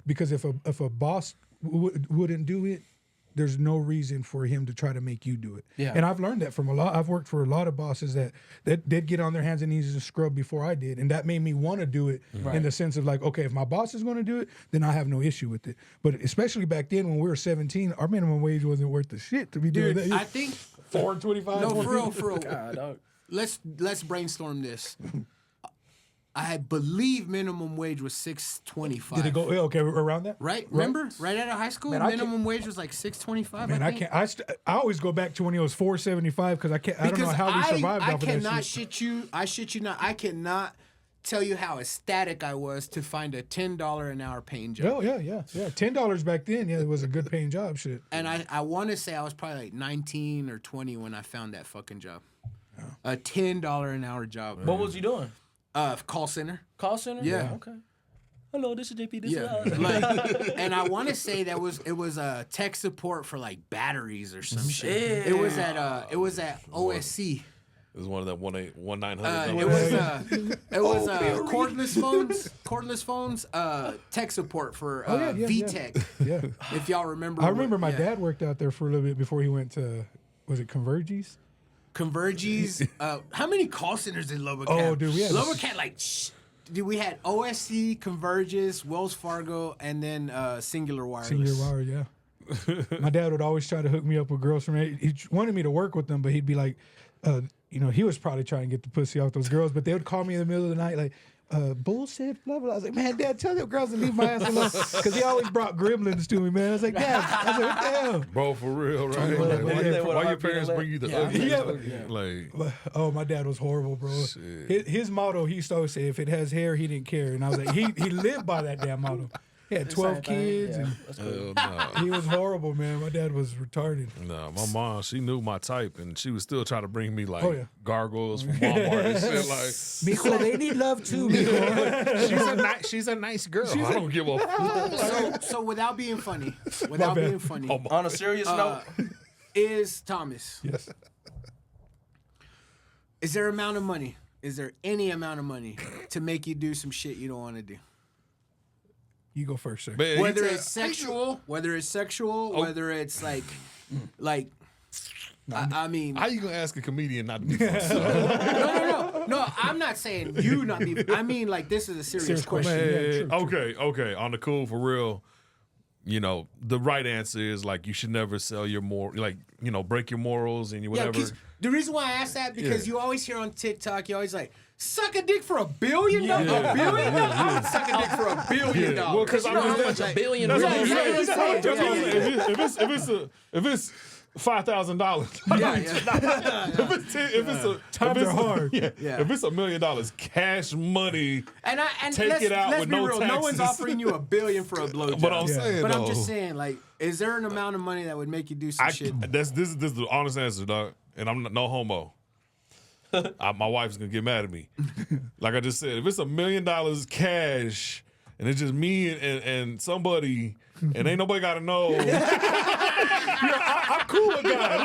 because if a boss wouldn't do it, there's no reason for him to try to make you do it. Yeah. And I've learned that from a lot. I've worked for a lot of bosses that did get on their hands and knees and scrub before I did. And that made me want to do it in the sense of like, okay, if my boss is going to do it, then I have no issue with it. But especially back then when we were 17, our minimum wage wasn't worth the shit to be doing that. I think $4.25. No, for real. God, dog. Let's brainstorm this. I believe minimum wage was $6.25. Did it go okay around that? Right? Remember? Right out of high school, Man, minimum wage was like $6.25. Man, I can't. I always go back to when it was $4.75 because I can't. I don't know how we survived off of that shit. I cannot shit you. I shit you not. I cannot tell you how ecstatic I was to find a $10 an hour paying job. Oh yeah. $10 back then, yeah, it was a good paying job. Shit. And I want to say I was probably like 19 or 20 when I found that fucking job. A $10 an hour job. What was you doing? Call center. Call center? Yeah. Okay. Hello, this is JP. This Yeah, is like, and I want to say it was tech support for like batteries or some shit. It was at OSC. It was one of that 1-900 It was cordless phones. Tech support for VTech. Yeah. If y'all remember. I remember my dad worked out there for a little bit before he went to, was it Converges? Converges. How many call centers did Lubbock have? Oh, dude, we had Lubbock had dude, we had OSC, Converges, Wells Fargo, and then Singular Wireless. Singular Wireless, yeah. My dad would always try to hook me up with girls from it. He wanted me to work with them, but he'd be like, he was probably trying to get the pussy off those girls, but they would call me in the middle of the night like, bullshit, blah, blah. I was like, man, Dad, tell them girls to leave my ass alone. Because he always brought gremlins to me, man. I was like, Dad, what the hell? Bro, for real, right? Why your parents bring you the ugly? Like, oh, my dad was horrible, bro. His motto, he used to always say, if it has hair, he didn't care. And I was like, he lived by that damn motto. He had 12 kids. And he was horrible, man. My dad was retarded. No, my mom, she knew my type, and she would still try to bring me like gargoyles from Walmart and shit. Like, Mijo, they need love too, Mijo. she's a nice girl. I don't give a fuck. So without being funny, on a serious note, is Thomas. Yes. Is there amount of money? Is there any amount of money to make you do some shit you don't want to do? You go first, sir. Man, Whether it's sexual, whether it's like, I mean, how you gonna ask a comedian not to be funny? No, I'm not saying you not be. I mean, like, this is a serious question. Man, okay. On the cool, for real, the right answer is like you should never sell your break your morals and whatever. Yeah, the reason why I ask that because you always hear on TikTok, you always like, suck a dick for $1 billion? $1 billion? I would suck a dick for $1 billion. Well, because you know how much a billion is. If it's $5,000, if it's $1 million cash money, and take it out with no taxes. No one's offering you $1 billion for a blowjob. But I'm saying, I'm just saying, like, is there an amount of money that would make you do some shit? This is the honest answer, dog. And I'm no homo. My wife's gonna get mad at me. Like I just said, if it's $1 million cash and it's just me and somebody, and ain't nobody gotta know. I'm cool with God.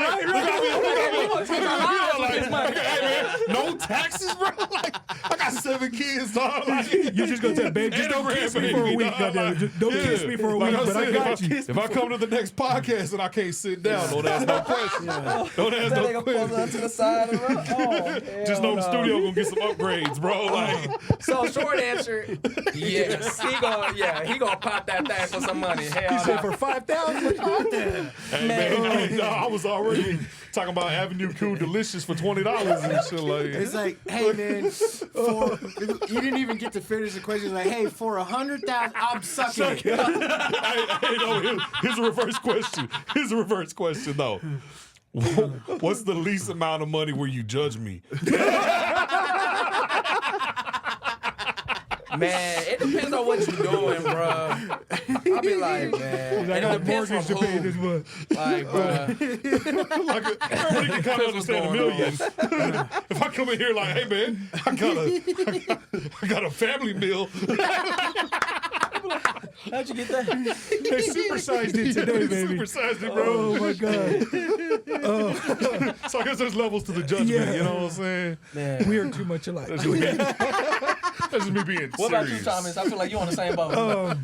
No taxes, bro. Like, I got 7 kids, dog. Like, you just gonna tell babe, just don't kiss me for a week, goddamn. Don't kiss me for a week, but I got you. If I come to the next podcast and I can't sit down, don't ask no questions. Don't ask no questions. To the side of Just know the studio gonna get some upgrades, bro. Like, so short answer, yes. He gonna pop that thing for some money. Hell He said for $5,000. hey, man, I was already talking about Avenue Q Delicious for $20 and shit like. It's like, hey man, you didn't even get to finish the question. It's like, hey, for 100,000, I'm sucking it. Hey, no, here's a reverse question. Here's a reverse question though. What's the least amount of money where you judge me? Man, it depends on what you're doing, bro. I'll be like, man. I It got a depends mortgage to from pay who. this month. Like, bro. Everybody can kind of understand a million. If I come in here like, hey man, I got a family meal. How'd you get that? They supersized it today, baby. Supersized it, bro. Oh my God. So I guess there's levels to the judgment. Yeah. You know what I'm saying? Man. We are too much alike. That's just me being What about you, serious. Thomas? I feel like you on the same boat.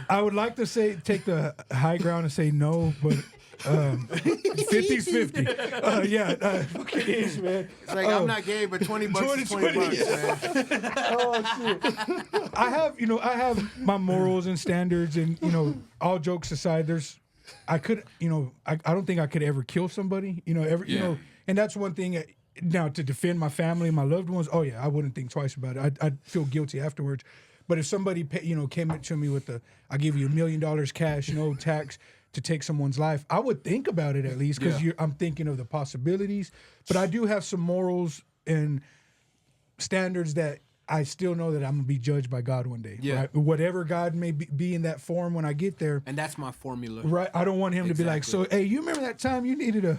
I would like to take the high ground and say no, but 50's 50. Fucking ish, man. It's like, I'm not gay, but $20 is 20 bucks, man. Oh shit. I have my morals and standards, and all jokes aside, I don't think I could ever kill somebody. And that's one thing. Now, to defend my family, my loved ones, oh yeah, I wouldn't think twice about it. I'd feel guilty afterwards. But if somebody, came to me with I give you $1 million cash, no tax, to take someone's life, I would think about it at least, because I'm thinking of the possibilities. But I do have some morals and standards that I still know that I'm gonna be judged by God one day. Yeah. Right? Whatever God may be in that form when I get there. And that's my formula. Right. I don't want him to be like, so hey, you remember that time you needed a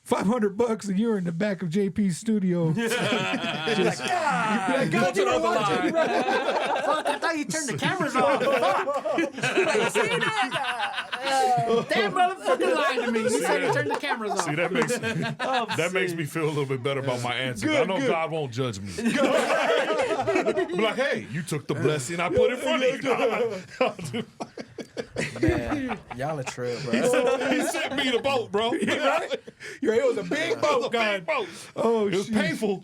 $500 and you were in the back of JP's studio. God, you were watching. Fuck, I thought you turned the cameras off. Fuck. Like, see that? That motherfucker lied to me. He said he turned the cameras off. See, that makes me feel a little bit better about my answer. I know God won't judge me. Be like, hey, you took the blessing I put in front of you. Man, y'all a trip, bro. He sent me the boat, bro. Right? It was a big boat, God. Oh, it was painful.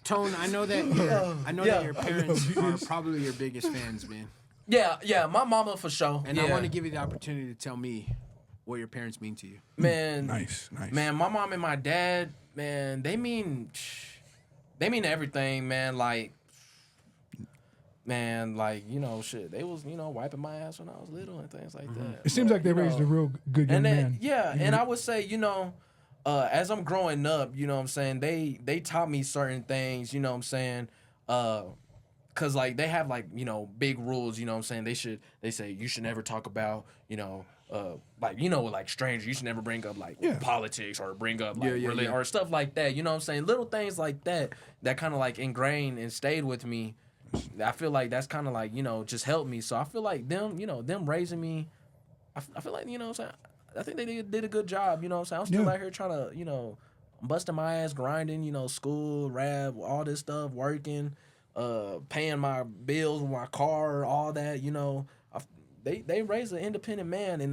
Tone, I know that your parents are probably your biggest fans, man. Yeah, my mama for sure. And I want to give you the opportunity to tell me what your parents mean to you. Man, Nice. man, my mom and my dad, man, they mean everything, man. Like, shit. They was, wiping my ass when I was little and things like that. It seems like they raised a real good young And then, man. yeah, and I would say, as I'm growing up, you know what I'm saying, they taught me certain things, you know what I'm saying, cause like they have like, big rules, you know what I'm saying, they say you should never talk about, like strangers, you should never bring up like politics or bring up like religion or stuff like that, you know what I'm saying, little things like that kind of like ingrained and stayed with me. I feel like that's kind of like, just helped me. So I feel like them, them raising me, I feel like, what I'm saying, I think they did a good job, you know what I'm saying? I'm still out here trying to, busting my ass, grinding, school, rap, all this stuff, working, paying my bills, my car, all that, they raised an independent man, and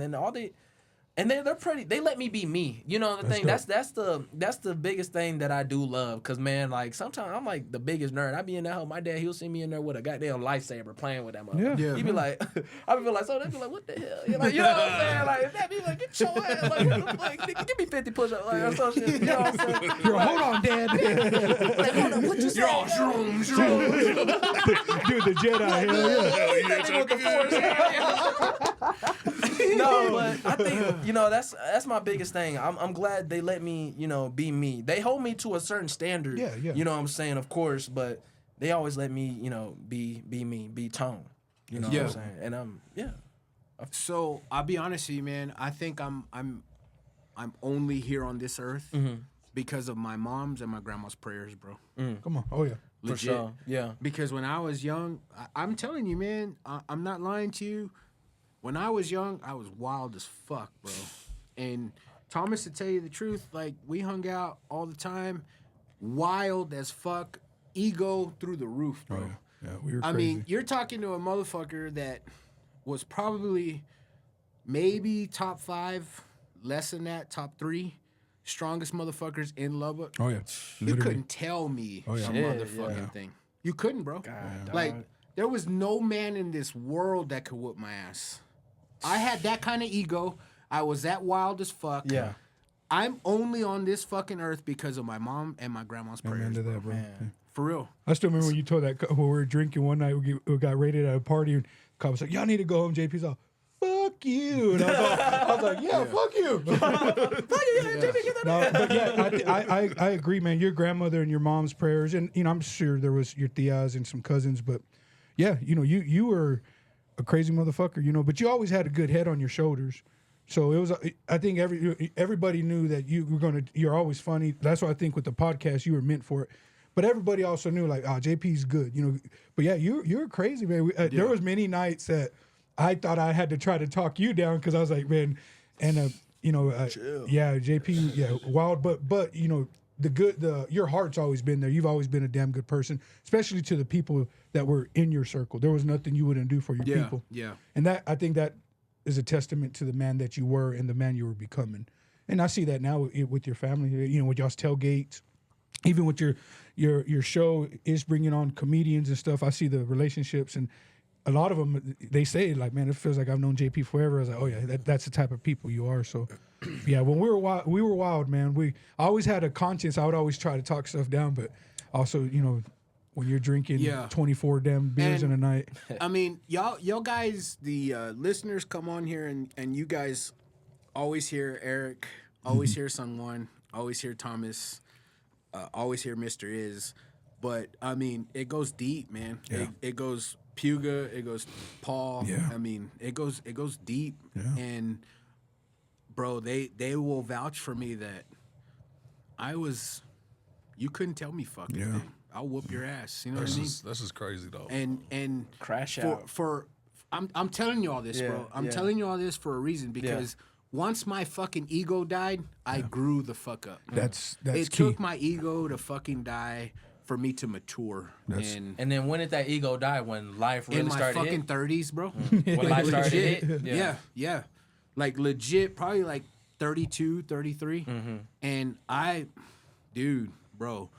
then they're pretty. They let me be me. You know the thing. That's the biggest thing that I do love. Cause man, like sometimes I'm like the biggest nerd. I be in that home. My dad, he'll see me in there with a goddamn lightsaber playing with that motherfucker. Yeah. He be like, I be like, so they be like, what the hell? You know what I'm saying? Like that be like, get your ass, like nigga, give me 50 push-ups, like or some shit. You know what I'm saying? Hold on, Dad. Like, hold on, what you say? Dude, the Jedi. Hell yeah. That nigga with the force. No, but I think that's my biggest thing. I'm glad they let me be me. They hold me to a certain standard. Yeah. You know what I'm saying, of course, but they always let me be me, be Tone. You know what I'm saying, and So I'll be honest with you, man. I think I'm only here on this earth because of my mom's and my grandma's prayers, bro. Come on. Oh yeah. Legit. For sure. Yeah. Because when I was young, I'm telling you, man, I'm not lying to you. When I was young, I was wild as fuck, bro. And Thomas, to tell you the truth, like we hung out all the time, wild as fuck, ego through the roof, bro. Oh, yeah. We were crazy. I mean, you're talking to a motherfucker that was probably maybe top 5, less than that, top 3 strongest motherfuckers in Lubbock. Oh yeah. You Literally. couldn't tell me a motherfucking thing. You couldn't, bro. Like there was no man in this world that could whoop my ass. I had that kind of ego. I was that wild as fuck. Yeah. I'm only on this fucking earth because of my mom and my grandma's prayers. Amen to bro. that, bro. Yeah. For real. I still remember when you told that when we were drinking one night. We got raided at a party, and the cop was like, "Y'all need to go home." JP's all, "Fuck you," and I was like, "Yeah, fuck you." No, but yeah, I agree, man. Your grandmother and your mom's prayers, and I'm sure there was your tias and some cousins, but yeah, you were a crazy motherfucker, but you always had a good head on your shoulders. So it was. I think everybody knew that you're always funny. That's why I think with the podcast you were meant for it. But everybody also knew like, JP's good, But yeah, you're crazy, man. There was many nights that I thought I had to try to talk you down because I was like, man, and yeah, JP, yeah, wild, but your heart's always been there. You've always been a damn good person, especially to the people that were in your circle. There was nothing you wouldn't do for your people. Yeah. And I think that is a testament to the man that you were and the man you were becoming. And I see that now with your family, with y'all's tailgates, even with your show is bringing on comedians and stuff. I see the relationships, and a lot of them, they say like, man, it feels like I've known JP forever. I was like, oh yeah, that's the type of people you are. So yeah, when we were wild, man. I always had a conscience. I would always try to talk stuff down, but also, when you're drinking 24 damn beers in a night. I mean, y'all guys, the listeners come on here and you guys always hear Eric, always hear Sungwon, always hear Thomas, always hear Mr. Is. But, I mean, it goes deep, man. Yeah. It goes Puga, it goes Paul. Yeah. I mean, it goes deep. Yeah. And, bro, they will vouch for me that you couldn't tell me fucking Yeah. thing. I'll whoop your ass. You know what I mean? This is crazy though. And Crash for out. I'm telling you all this, Yeah, bro. I'm yeah. telling you all this for a reason because once my fucking ego died, I grew the fuck up. That's It key. took my ego to fucking die for me to mature. That's- And then when did that ego die? When life really in my started fucking hit? 30s, bro. When life started Legit. hit? Yeah. Like legit, probably like 32, 33. And bro,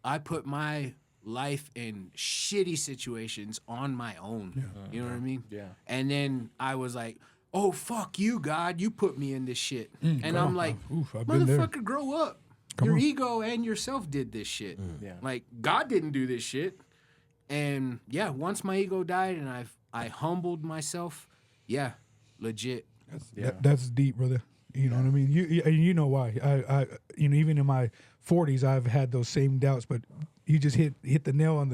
I put my life in shitty situations on my own. You know what I mean? Yeah. And then I was like, oh, fuck you, God. You put me in this shit. And I'm like, I've been there. motherfucker, grow up. Your ego and yourself did this shit. Yeah. Like, God didn't do this shit. And, yeah, once my ego died and I humbled myself, legit. That's deep, brother. You know what I mean? You know why? I even in my 40s, I've had those same doubts, but you just hit the nail on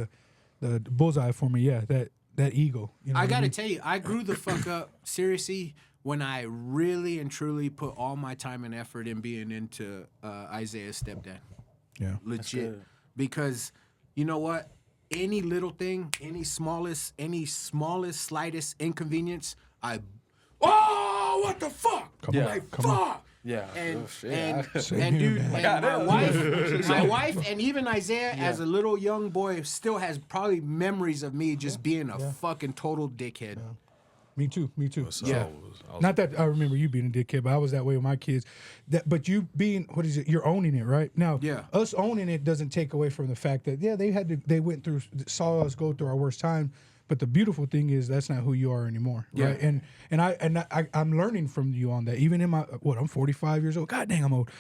the bullseye for me. Yeah, that ego. You know I what gotta mean? tell you, I grew the fuck up seriously when I really and truly put all my time and effort in being into Isaiah's stepdad. Yeah. Legit. good. Because you know what? Any little thing, any smallest, slightest inconvenience, what the fuck? Come on, Like, come on. fuck. Yeah. And Oh, shit. and dude, man. and my wife, and even Isaiah, as a little young boy, still has probably memories of me just being a fucking total dickhead. Me too. So Yeah. I was Not that I remember you being a dickhead, but I was that way with my kids. But you being, what is it? You're owning it, right? Now, Yeah. us owning it doesn't take away from the fact that they went through, saw us go through our worst time. But the beautiful thing is that's not who you are anymore, right? And I'm learning from you on that. Even in my I'm 45 years old. God dang, I'm old.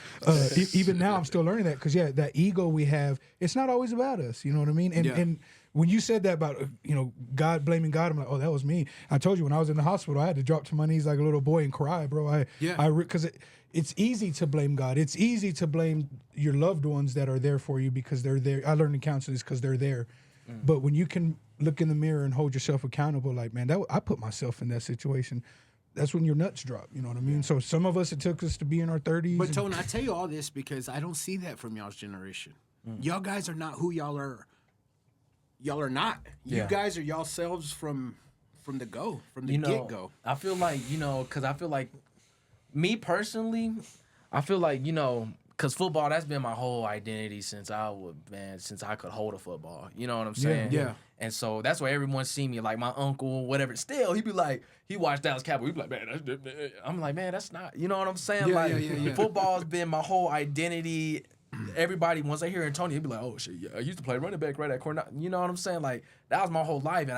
Even now, I'm still learning that because that ego we have, it's not always about us. You know what I mean? And when you said that about God, blaming God, I'm like, oh, that was me. I told you when I was in the hospital, I had to drop to my knees like a little boy and cry, bro. Because it's easy to blame God. It's easy to blame your loved ones that are there for you because they're there. I learned in counseling because they're there. But when you can look in the mirror and hold yourself accountable, like, man, I put myself in that situation. That's when your nuts drop. You know what I mean? So some of us, it took us to be in our 30s. But Tone, I tell you all this because I don't see that from y'all's generation. Y'all guys are not who y'all are. Y'all are not. You guys are y'all selves from the get go. I feel like, because I feel like me personally, I feel like, because football, that's been my whole identity since I could hold a football. You know what I'm saying? Yeah. And so that's why everyone see me, like my uncle, whatever. Still, he'd be like, he watched Dallas Cowboys. He'd be like, man, I'm like, man, that's not, you know what I'm saying? Yeah. Football's been my whole identity. Everybody, once they hear Antonio, he'd be like, oh, shit, yeah, I used to play running back right at corner. You know what I'm saying? Like, that was my whole life. And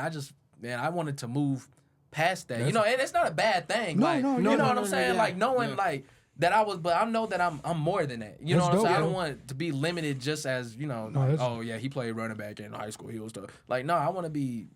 I wanted to move past that. You know, and it's not a bad thing. No, like, no, you no, know no, what I'm no, saying? yeah. Like knowing like that I was, but I know that I'm more than that. You know That's what I'm saying? dope, I don't bro. want to be limited just as, you know, No, like, that's- oh yeah, he played running back in high school. He was tough. Like, no, I want to be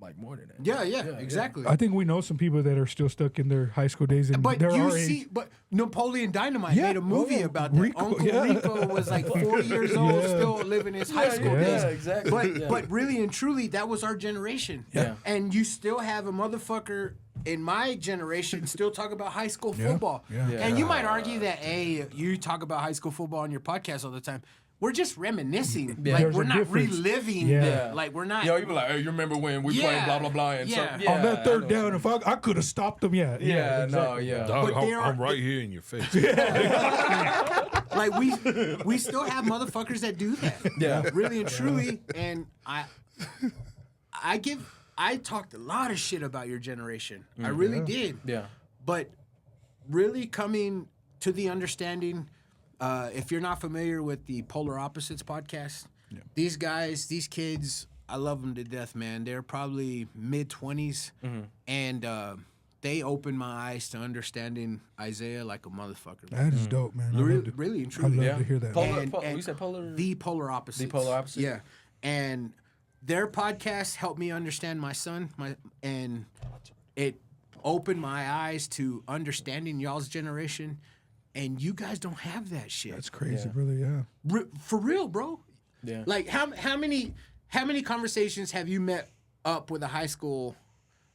like more than that. Yeah, exactly. I think we know some people that are still stuck in their high school days, and But they're you our see, age. but Napoleon Dynamite Yeah, made a movie yeah. about that. Rico, Uncle yeah. Rico was like 4 years old, Yeah. still living his high school yeah. days. Yeah, exactly. But Yeah. but really and truly, that was our generation. Yeah. And you still have a motherfucker in my generation still talk about high school football. Yeah. Yeah. And you might argue that, hey, you talk about high school football on your podcast all the time. We're just reminiscing. Yeah. Like There's we're a not difference. reliving. Yeah. Like we're not. Yo, you be like, hey, you remember when we played blah blah blah and Yeah. so, On that I third know. down, if I could have stopped them, Yeah, no, exactly. yeah. Dog, But they I'm are- right here in your face. Like we still have motherfuckers that do that. Yeah. Really and truly. And I talked a lot of shit about your generation. I really did. Yeah. But really coming to the understanding, if you're not familiar with the Polar Opposites podcast, these guys, these kids, I love them to death, man. They're probably mid-20s, and they opened my eyes to understanding Isaiah like a motherfucker. That is dope, man. I Really, love to- really and I truly. love to hear that. Polar- And you said polar? The Polar Opposites. The Polar Opposites? Yeah. And their podcast helped me understand my son, and it opened my eyes to understanding y'all's generation. And you guys don't have that shit. That's crazy, brother. Yeah. For real, bro. Yeah. Like how many conversations have you met up with a high school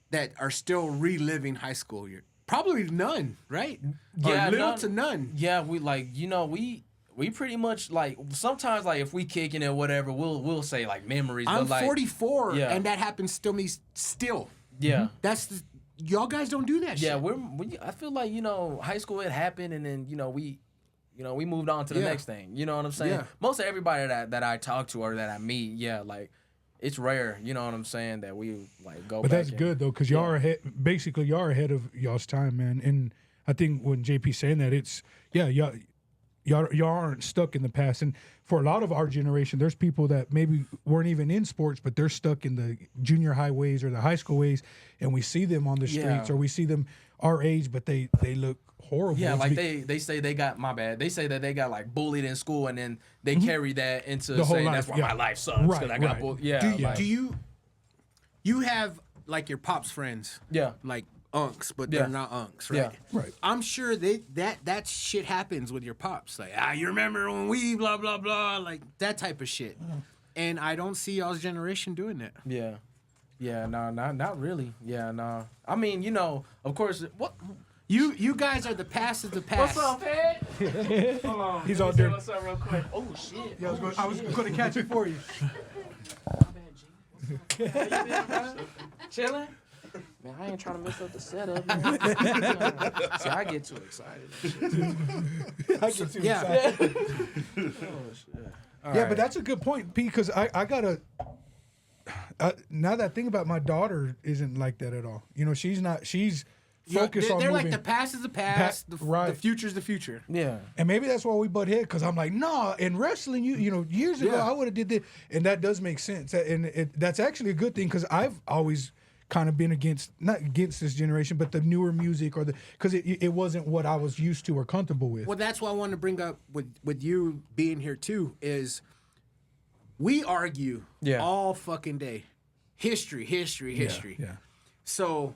that are still reliving high school? Probably none, right? Yeah, or little none. to none. Yeah, we like, you know, we pretty much like sometimes like if we kicking it whatever, we'll say like memories. I'm but, like, 44, yeah. and that happens to me still. Yeah. Y'all guys don't do that Yeah, shit. I feel like, you know, high school it happened and then, you know, we moved on to the Yeah. next thing. You know what I'm saying? Yeah. Most of everybody that I talk to or that I meet, yeah, like it's rare, you know what I'm saying, that we like go But back that's and- good though, because y'all are ahead. Basically, y'all are ahead of y'all's time, man. And I think when JP's saying that, it's y'all aren't stuck in the past. And for a lot of our generation, there's people that maybe weren't even in sports, but they're stuck in the junior high ways or the high school ways, and we see them on the streets Yeah. or we see them our age, but they look horrible. Yeah, It's like be- they say they got my bad. They say that they got like bullied in school, and then they carry that into The whole saying life, that's why yeah. my life sucks because Right, I got right. bullied. Yeah, Do like, you have like your pops friends? Yeah. Like unks, but Yeah. they're not unks, Yeah. right? Right. I'm sure that shit happens with your pops. Like, you remember when we blah blah blah, like that type of shit. And I don't see y'all's generation doing that. yeah, no, not really. Yeah, no. I mean, you know, of course, what? You guys are the past of the past. Pat? Hold on. He's out there. What's up, real quick? Oh shit. I was going to catch it for you. Chilling. Man, I ain't trying to mess up the setup. Man. See, I get too excited. I get too Yeah. excited. Oh shit. Yeah, but that's a good point, P, because I gotta. Now that I think about it, my daughter isn't like that at all. You know, she's not. She's focused on They're moving. like the past is the past, the right. future's the future. Yeah. And maybe that's why we butt head, because I'm like, nah, in wrestling, you know, years ago, Yeah. I would have did that. And that does make sense. And that's actually a good thing, because I've always kind of been not against this generation, but the newer music because it wasn't what I was used to or comfortable with. Well, that's what I wanted to bring up with you being here too, is we argue Yeah. all fucking day. History. Yeah. So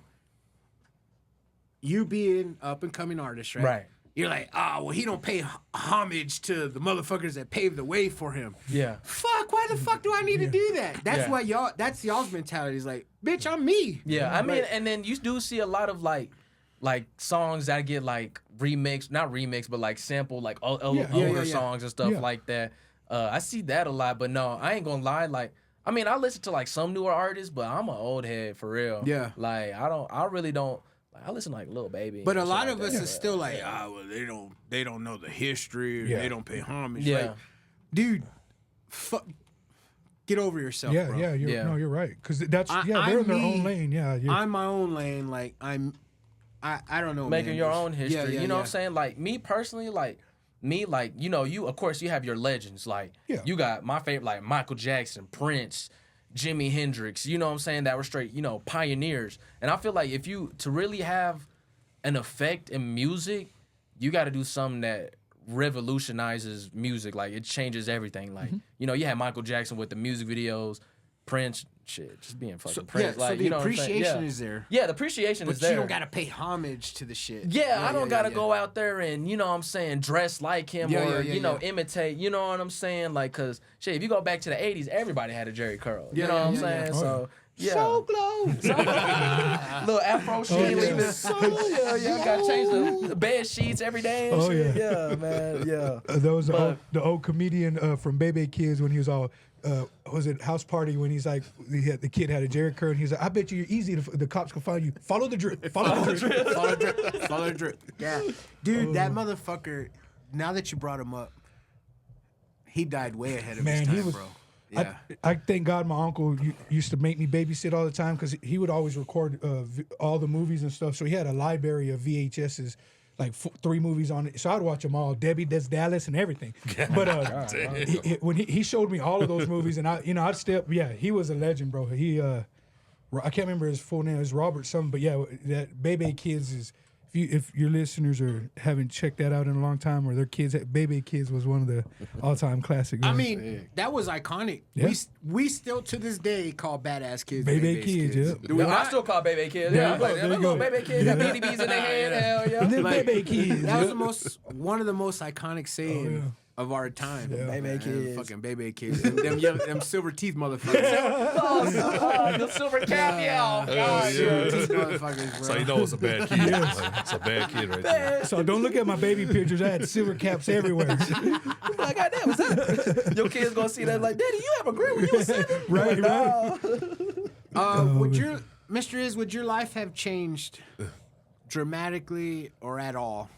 you being up and coming artist, right? Right. You're like, well, he don't pay homage to the motherfuckers that paved the way for him. Yeah. Fuck, why the fuck do I need to do that? That's Yeah. why that's y'all's mentality. Is like, bitch, I'm me. Yeah, I mean, and then you do see a lot of like songs that get like not remixed, but like sample like older yeah. songs and stuff Yeah. like that. I see that a lot, but no, I ain't gonna lie. Like, I mean, I listen to like some newer artists, but I'm an old head for real. Yeah. Like, I really don't. Like, I listen to like Lil Baby. But and a shit lot like of that. us is still like, well, they don't know the history, or Yeah. they don't pay homage. Yeah. Like, dude, get over yourself, Yeah, bro. yeah, you're right. Because that's I- they're I'm in their me. own lane. Yeah, I'm my own lane. Like I don't know, making man. your Just- own history. Yeah, You know what yeah. I'm saying? Like me personally, like you know, you of course you have your legends. Like Yeah. you got my favorite, like Michael Jackson, Prince. Jimi Hendrix, you know what I'm saying, that were straight, pioneers. And I feel like to really have an effect in music, you got to do something that revolutionizes music. Like, it changes everything. Like, you had Michael Jackson with the music videos, Prince, just being fucking Prince. Yeah, like, so the appreciation yeah. is there. Yeah, the appreciation But is there. you don't got to pay homage to the shit. Yeah, I don't got to go out there and, you know what I'm saying, dress like him or, imitate, you know what I'm saying? Like, because, shit, if you go back to the 80s, everybody had a Jerry curl. You know what I'm saying? So, yeah. So close. Little afro shit. Yeah, got to change the bed sheets every day and shit. Yeah, man, yeah. That was the old comedian from Bebe Kids when he was all, was it House Party when he's like, the kid had a Jerry curl and he's like, I bet you're easy, the cops can find you. Follow the drip. Follow the drip. Follow drip. Follow drip. Yeah. Dude, that motherfucker, now that you brought him up, he died way ahead of his time, bro. Yeah. I thank God my uncle used to make me babysit all the time because he would always record all the movies and stuff. So he had a library of VHSs, like 3 movies on it. So I'd watch them all, Debbie Does Dallas and everything. But when he showed me all of those movies, and I'd step. Yeah, he was a legend, bro. I can't remember his full name. It's Robert something. But yeah, that Bebe Kids is. If your listeners haven't checked that out in a long time, or their kids, Bebe Kids was one of the all-time classics. I mean, that was iconic. Yeah. We still to this day call Badass Kids Bebe Kids. Yeah. Do we I not? still call Bebe Kids. There Yeah, you go, like, there you little go. Bebe Kids got BDBs in their hand. Hell yeah. And then Like, Bebe Kids. That was one of the most iconic sayings of our time. Yeah. Bebe Kids. Fucking Bebe Kids. And them silver teeth motherfuckers. The silver cap, yeah. Oh, yeah. Silver teeth motherfuckers, bro. So you know it's a bad kid. Like, it's a bad kid right there. So don't look at my baby pictures. I had silver caps everywhere. Like, goddamn, what's that? Your kids gonna see that like, Daddy, you have a grin when you was 7? Right. Would your life have changed dramatically or at all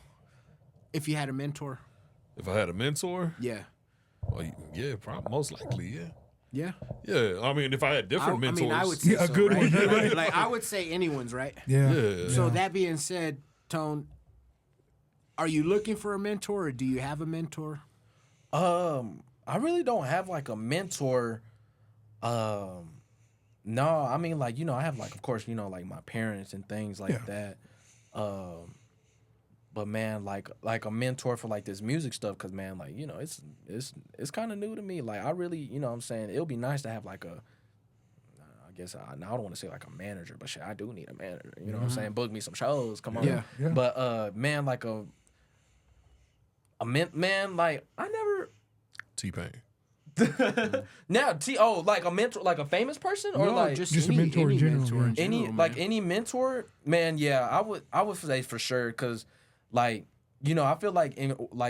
if you had a mentor? If I had a mentor, Yeah. well, yeah, probably most likely, yeah. Yeah. Yeah, I mean, if I had different mentors, I would say Yeah, a so, good right? one, Like, right? like, I would say anyone's, right? Yeah. yeah. So that being said, Tone, are you looking for a mentor or do you have a mentor? I really don't have like a mentor. No, I mean, like, I have like, of course, like my parents and things like that. But man, like a mentor for like this music stuff, cause man, like, it's kind of new to me. Like, I really, what I'm saying, it'll be nice to have like I guess I don't want to say like a manager, but shit, I do need a manager. You know what I'm saying? Book me some shows, come on. Yeah. But man, like man, like I never. T-Pain. Now, like a mentor, like a famous person, or No, like Just a mentor in general, mentor in yeah. any general, like man. any mentor, man. Yeah, I would say for sure, because like I feel like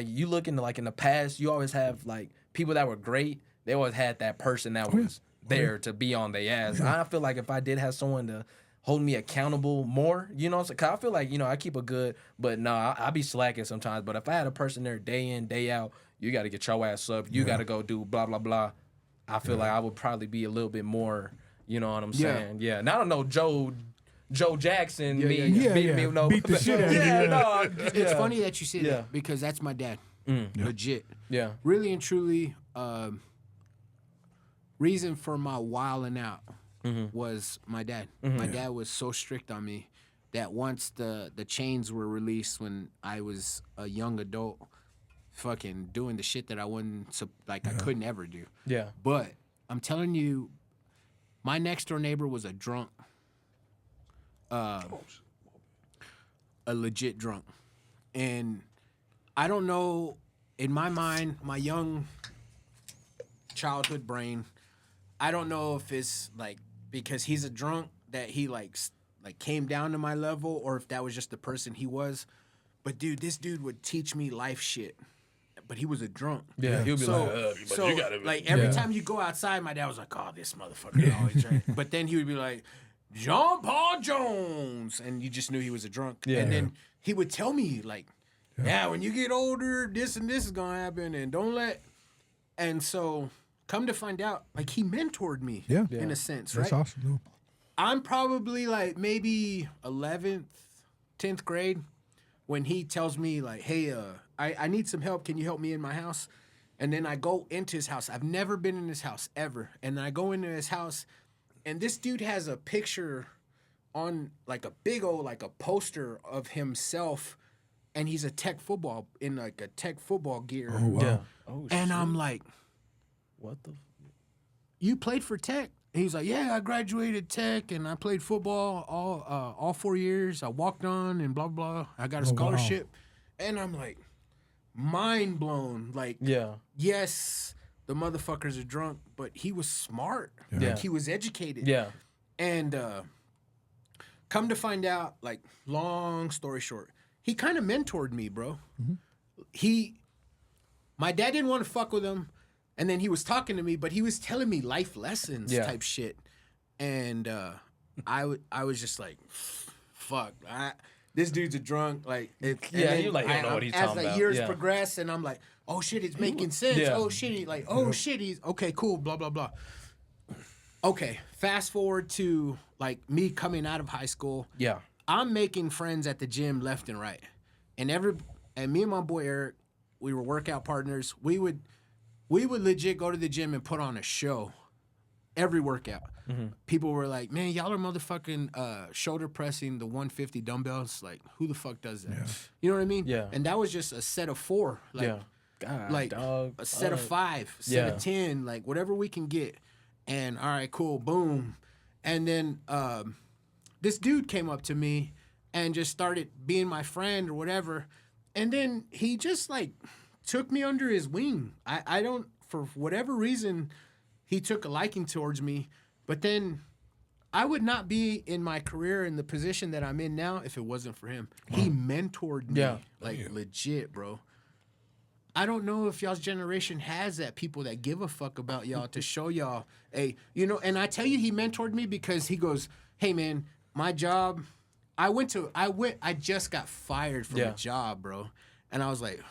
you look into like in the past, you always have like people that were great. They always had that person that was there to be on their ass. I feel like if I did have someone to hold me accountable more, cause I feel like I keep a good, but no, I be slacking sometimes. But if I had a person there day in day out, you got to get your ass up. You got to go do blah blah blah. I feel like I would probably be a little bit more. You know what I'm saying? Yeah. And I don't know Joe Jackson. Yeah, me, yeah, yeah. beat Yeah, me, yeah. no. Beat the shit out of you, Yeah, yeah. no. It's funny that you say Yeah. that because that's my dad. Legit. Yeah. Really and truly, reason for my wilding out was my dad. My dad was so strict on me that once the chains were released when I was a young adult, fucking doing the shit that I I couldn't ever do. Yeah. But I'm telling you, my next door neighbor was a drunk. A legit drunk. And I don't know, in my mind, my young childhood brain, I don't know if it's like because he's a drunk that he like came down to my level or if that was just the person he was. But dude, this dude would teach me life shit. But he was a drunk. Yeah. He'll be like, but you gotta like every time you go outside, my dad was like, "Oh, this motherfucker always drink." But then he would be like, "John Paul Jones," and you just knew he was a drunk. Yeah. And then he would tell me like, "Yeah, when you get older, this and this is gonna happen, and don't let." And so, come to find out, like he mentored me, Yeah. in a sense, That's right? awesome, though. I'm probably like maybe 11th, 10th grade when he tells me like, "Hey, I need some help. Can you help me in my house?" And then I go into his house. I've never been in his house ever. And then I go into his house, and this dude has a picture on like a big old like a poster of himself, and he's a tech football in like a tech football gear. Oh, wow. Yeah. Oh, And shit. I'm like, What the? you played for Tech? He's like, yeah, I graduated Tech and I played football all 4 years. I walked on and blah, blah. I got a scholarship. And I'm like, mind blown. Like, Yeah. yes, the motherfuckers are drunk, but he was smart. Yeah. Like, he was educated. Yeah. And come to find out, like, long story short, he kind of mentored me, bro. My dad didn't want to fuck with him, and then he was talking to me, but he was telling me life lessons Yeah. type shit. And I was just like, fuck, this dude's a drunk. Like, Yeah, you like, you don't know what he's as talking the about. years Yeah. progress, and I'm like, oh shit, it's making sense. Yeah. Oh shit, he's okay, cool, blah blah blah. Okay, fast forward to like me coming out of high school. Yeah. I'm making friends at the gym left and right, and me and my boy Eric, we were workout partners. We would legit go to the gym and put on a show every workout. People were like, man, y'all are motherfucking shoulder pressing the 150 dumbbells. Like, who the fuck does that? You know what I mean? Yeah. And that was just a set of 4. Like, Yeah. God, like dog. a set of 5, set Yeah. of 10, like whatever we can get. And all right, cool, boom. And then this dude came up to me and just started being my friend or whatever. And then he just like took me under his wing. I don't, for whatever reason, he took a liking towards me. But then I would not be in my career in the position that I'm in now if it wasn't for him. He mentored me, Yeah. like legit, bro. I don't know if y'all's generation has that, people that give a fuck about y'all to show y'all, hey, you know, and I tell you he mentored me because he goes, hey man, my job, I just got fired from Yeah. a job, bro. And I was like,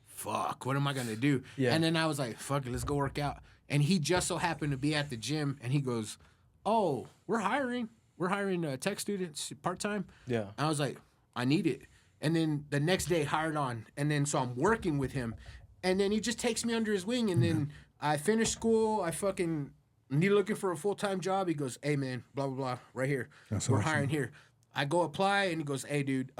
fuck, what am I gonna do? Yeah. And then I was like, fuck it, let's go work out. And he just so happened to be at the gym, and he goes, oh, we're hiring tech students part-time. Yeah. And I was like, I need it. And then the next day hired on. And then so I'm working with him. And then he just takes me under his wing. And then I finish school. I fucking need looking for a full-time job. He goes, hey man, blah, blah, blah, right here. That's We're awesome. hiring here. I go apply and he goes, hey dude,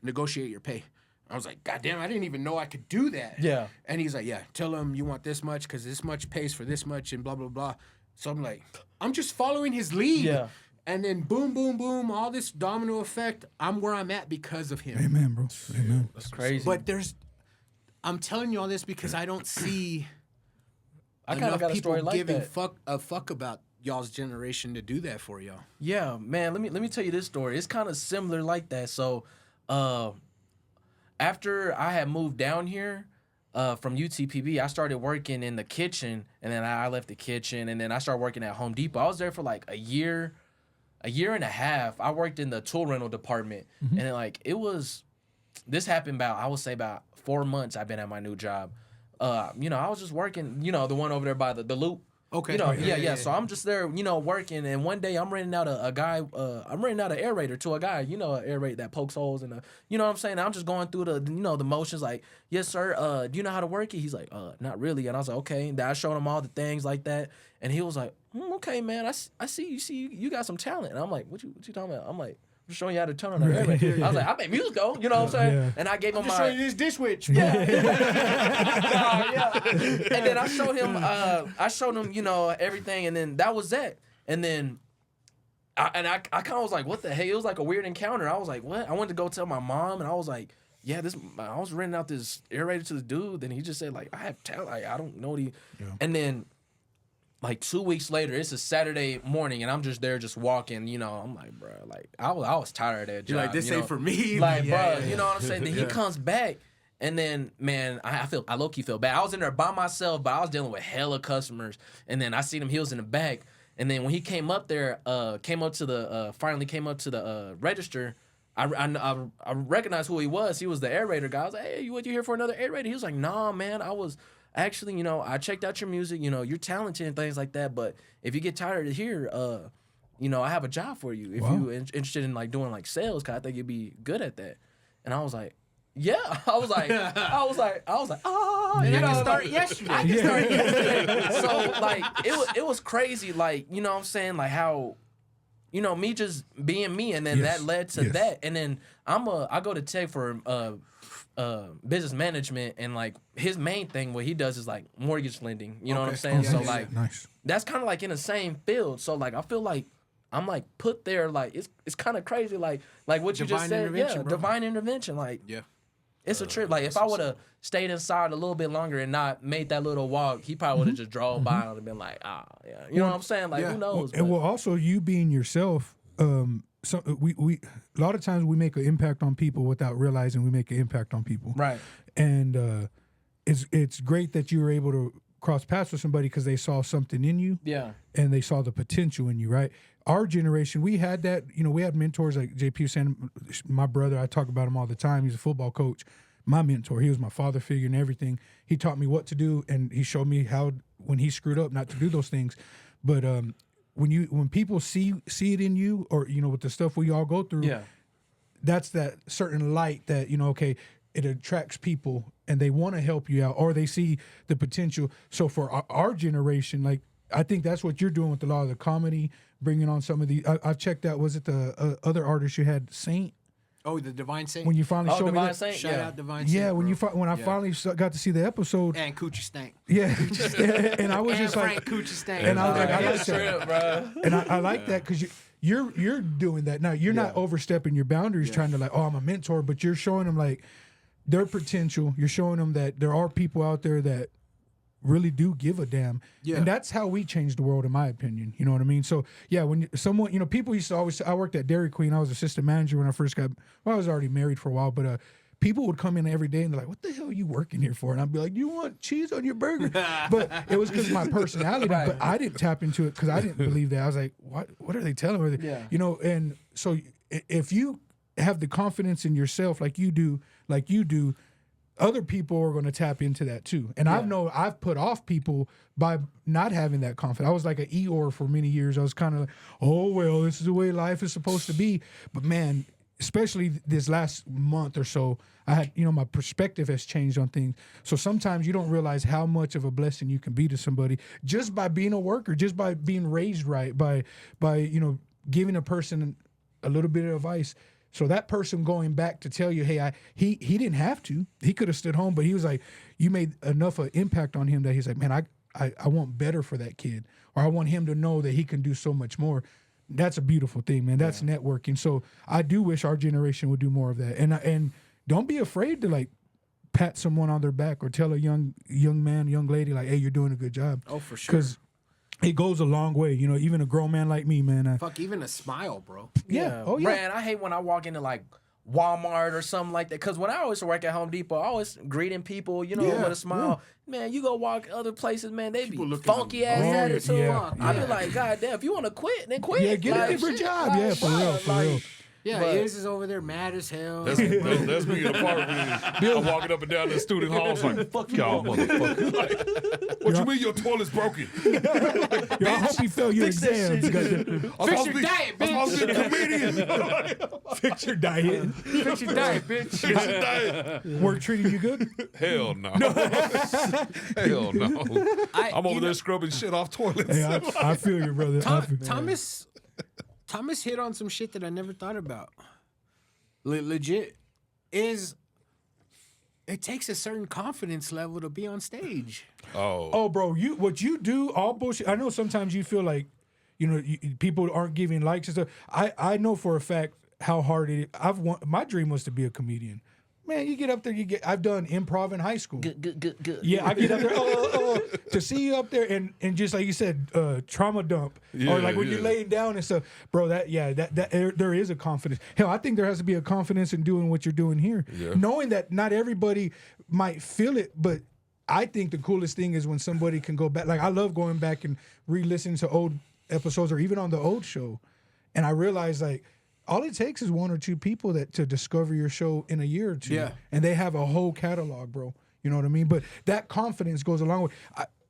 negotiate your pay. I was like, God damn, I didn't even know I could do that. Yeah. And he's like, yeah, tell him you want this much because this much pays for this much and blah, blah, blah. So I'm like, I'm just following his lead. Yeah. And then boom, boom, boom, all this domino effect. I'm where I'm at because of him. Amen, bro. Amen. That's crazy. But I'm telling you all this because I don't see I kind of enough got a people story like giving that. a fuck about y'all's generation to do that for y'all. Yeah, man. Let me tell you this story. It's kind of similar like that. So, after I had moved down here from UTPB, I started working in the kitchen, and then I left the kitchen, and then I started working at Home Depot. I was there for like a year and a half. I worked in the tool rental department, and then like this happened about 4 months. I've been at my new job. You know, I was just working. You know, the one over there by the loop. Okay. You know, Oh, yeah. So I'm just there, you know, working. And one day I'm renting out a guy. I'm renting out an aerator to a guy. You know, an aerator that pokes holes in the. You know what I'm saying? I'm just going through the motions. Like, yes, sir. Do you know how to work it? He's like, not really. And I was like, okay. And then I showed him all the things like that. And he was like, okay, man. I see. You got some talent. And I'm like, what you talking about? I'm like, I'm just showing you how to turn on the aerator. I was like, I make music though. You know what I'm saying? Yeah. And I gave him Just my. showing you this dish witch. Yeah. And then I showed him, you know, everything, and then that was that. And then I kind of was like, what the hell? It was like a weird encounter. I was like, what? I went to go tell my mom, and I was like, yeah, I was renting out this aerator to this dude, and he just said, like, I have talent. Like, I don't know what he. Yeah. And then, like 2 weeks later, it's a Saturday morning, and I'm just there, just walking. You know, I'm like, bro, like I was tired of that job. You're like, this you ain't know? for me. Like, Yeah, bro, yeah, you know what I'm saying? Then he Yeah. comes back, and then, man, I low-key feel bad. I was in there by myself, but I was dealing with hella customers. And then I seen him, he was in the back. And then when he came up there, finally came up to the register, I recognized who he was. He was the aerator guy. I was like, hey, you here for another aerator? He was like, nah, man, I was actually, you know, I checked out your music. You know, you're talented and things like that. But if you get tired of here, you know, I have a job for you. If you interested in like doing like sales, cause I think you'd be good at that. And I was like, Yeah, I was like, oh, And you I know, can start like, yesterday. I can start yesterday. So like, it was crazy. Like, you know what I'm saying? Like how, you know, me just being me, and then Yes, that led to yes. that, and then I go to tech for business management, and like his main thing, what he does is like mortgage lending. You know what I'm saying? Yeah, So yeah, like, Nice. that's kind of like in the same field. So like, I feel like I'm like put there. Like it's kind of crazy. Like what you just Divine said. intervention, Yeah, bro. divine intervention. Like Yeah. it's a trip. Like if I would have stayed inside a little bit longer and not made that little walk, he probably would have just drove by and would have been like, yeah, you know what I'm saying? Like yeah. who knows? And well, also you being yourself. So we a lot of times we make an impact on people without realizing we make an impact on people. Right. And it's great that you were able to cross paths with somebody because they saw something in you. Yeah. And they saw the potential in you, right? Our generation, we had that. You know, we had mentors like JP was saying. My brother, I talk about him all the time. He's a football coach. My mentor. He was my father figure and everything. He taught me what to do, and he showed me how when he screwed up not to do those things. But when people see it in you, or you know, with the stuff we all go through, Yeah. that's that certain light that, you know, okay, it attracts people and they want to help you out, or they see the potential. So for our generation, like, I think that's what you're doing with a lot of the comedy, bringing on some of the. I've checked out. Was it the other artist you had, Saint? Oh, the Divine Saint. When you finally showed me Divine that. Saint. Shout Yeah. out Divine Saint. Yeah, when bro. when I finally got to see the episode, And Coochie Stank. yeah, and I was And just Frank like, Coochie Stank. and I was like, I Yeah, like that. trip, bro. And I like that because you're doing that now. You're not overstepping your boundaries, trying to like, oh, I'm a mentor, but you're showing them like their potential. You're showing them that there are people out there that really do give a damn. Yeah. And that's how we change the world, in my opinion. You know what I mean? So yeah, when someone, you know, people used to always. I worked at Dairy Queen. I was assistant manager when I first got. Well, I was already married for a while, but people would come in every day and they're like, "What the hell are you working here for?" And I'd be like, "You want cheese on your burger?" But it was because of my personality. But I didn't tap into it because I didn't believe that. I was like, "What are they telling me?" Yeah. You know. And so if you have the confidence in yourself, like you do, other people are going to tap into that too. And I've put off people by not having that confidence. I was like an Eeyore for many years. I was kind of like, oh, well, this is the way life is supposed to be. But man, especially this last month or so, I had, you know, my perspective has changed on things. So sometimes you don't realize how much of a blessing you can be to somebody just by being a worker, just by being raised right, by you know, giving a person a little bit of advice. So that person going back to tell you, hey, he didn't have to. He could have stood home, but he was like, you made enough of impact on him that he's like, man, I want better for that kid, or I want him to know that he can do so much more. That's a beautiful thing, man. That's networking. So I do wish our generation would do more of that. And don't be afraid to like pat someone on their back or tell a young man, young lady like, hey, you're doing a good job. Oh, for sure. Because it goes a long way. You know, even a grown man like me, man. Fuck, even a smile, bro. Yeah. Oh, yeah. Man, I hate when I walk into like Walmart or something like that. Because when I always work at Home Depot, I always greeting people, you know, with a smile. Man, you go walk other places, man, they People be looking funky ass Oh, attitude. yeah, I be like, God damn, if you want to quit, then quit. Yeah, get a Like, different shit, job. like, Yeah, for real, for real. Yeah, But- Iz is over there mad as hell. That's me in the park. I'm walking up and down the student halls like, fuck y'all, motherfucker. Like, what you mean your toilet's broken? Yo, I hope you fail your exams. Goddamn. Fix your diet, I'm supposed to be a comedian. Fix your diet. Fix your diet, bitch. Fix your diet. Work treating you good? Hell no. Hell no. I'm over you there know- scrubbing shit off toilets. Hey, I feel you, brother. I feel- Thomas hit on some shit that I never thought about. Legit is it takes a certain confidence level to be on stage. Oh, bro, what you do, all bullshit. I know sometimes you feel like, you know, people aren't giving likes and stuff. I know for a fact how hard it is. My dream was to be a comedian. Man, you get up there, I've done improv in high school. Good. Yeah, I get up there to see you up there and just like you said, trauma dump or like when you're laying down and stuff, bro. There is a confidence. Hell, I think there has to be a confidence in doing what you're doing here, knowing that not everybody might feel it, but I think the coolest thing is when somebody can go back. Like I love going back and re-listening to old episodes or even on the old show, and I realize like. All it takes is one or two people to discover your show in a year or two. Yeah. And they have a whole catalog, bro. You know what I mean? But that confidence goes along with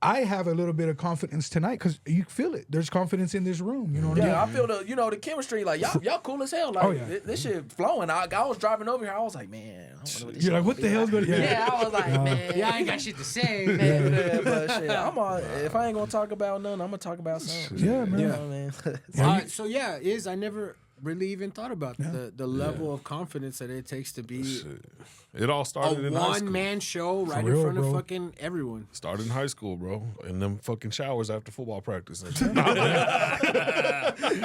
I have a little bit of confidence tonight because you feel it. There's confidence in this room. You know what I mean? Yeah, I feel the chemistry. Like y'all cool as hell. Like Oh, yeah. this shit flowing. I was driving over here. I was like, man, I wonder what this You're shit like, what the be hell's going to Yeah, I was like, man, Yeah, I ain't got shit to say. yeah, but shit, if I ain't gonna talk about nothing, I'm gonna talk about something. Yeah, man. You know what I mean? So yeah, I never really even thought about the level of confidence that it takes to be It all a started in high school. one-man show right real, in front bro. of fucking everyone. Started in high school, bro. In them fucking showers after football practice and shit.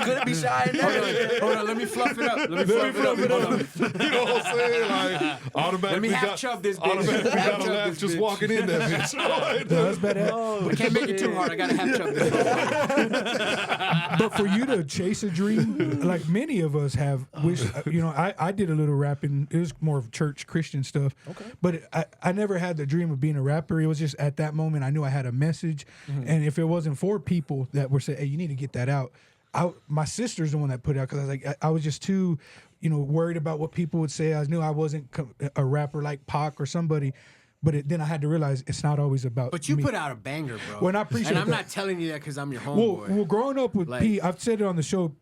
Couldn't be shy in there. Hold on, let me fluff it up. Let me fluff it up. Hold on. You know what I'm saying? Like, automatically Let me half got, chub this bitch. automatically Half got a chub laugh this just bitch. walking in that bitch. Right? That's badass. I can't make it too hard. I gotta half chub this. But for you to chase a dream, like many of us have, wished, I did a little rapping. It was more of church Christian stuff. Okay. But I never had the dream of being a rapper. It was just at that moment I knew I had a message. And if it wasn't for people that were saying, hey, you need to get that out, my sister's the one that put it out because I was like, I was just too, worried about what people would say. I knew I wasn't a rapper like Pac or somebody. But then I had to realize it's not always about But you me. put out a banger, bro. Well, and I appreciate And I'm that. not telling you that because I'm your Well, homeboy. growing up with Like- P, I've said it on the show.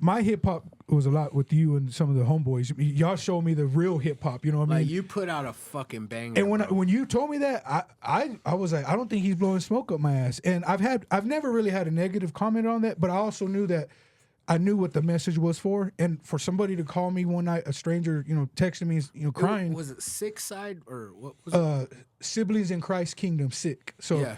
My hip hop was a lot with you and some of the homeboys. Y'all showed me the real hip hop. You know what I Like mean? you put out a fucking banger. And when bro. when you told me that, I was like, I don't think he's blowing smoke up my ass. And I've never really had a negative comment on that, but I also knew that I knew what the message was for. And for somebody to call me one night, a stranger, texting me, crying. Was it Six Side or what was it? Siblings in Christ's Kingdom, SICK. So Yeah.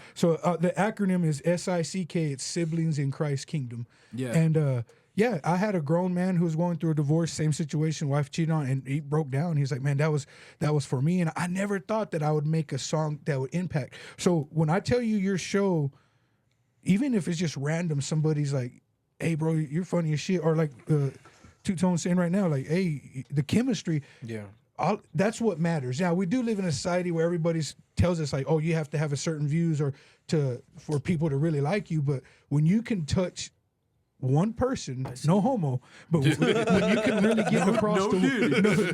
the acronym is SICK. It's Siblings in Christ's Kingdom. Yeah. And yeah, I had a grown man who was going through a divorce, same situation, wife cheated on, and he broke down. He's like, man, that was for me. And I never thought that I would make a song that would impact. So when I tell you your show, even if it's just random, somebody's like, hey, bro, you're funny as shit. Or like Two Tone saying right now, like, hey, the chemistry. Yeah. That's what matters. Now we do live in a society where everybody tells us like, oh, you have to have a certain views for people to really like you. But when you can touch one person, no homo, but when you can really get across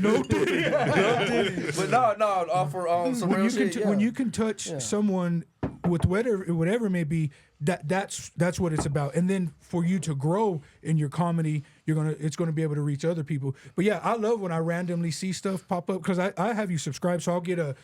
no But no, for some real shit. when you can touch someone with whatever it may be, that's what it's about. And then for you to grow in your comedy, it's gonna be able to reach other people. But yeah, I love when I randomly see stuff pop up because I have you subscribe, so I'll get a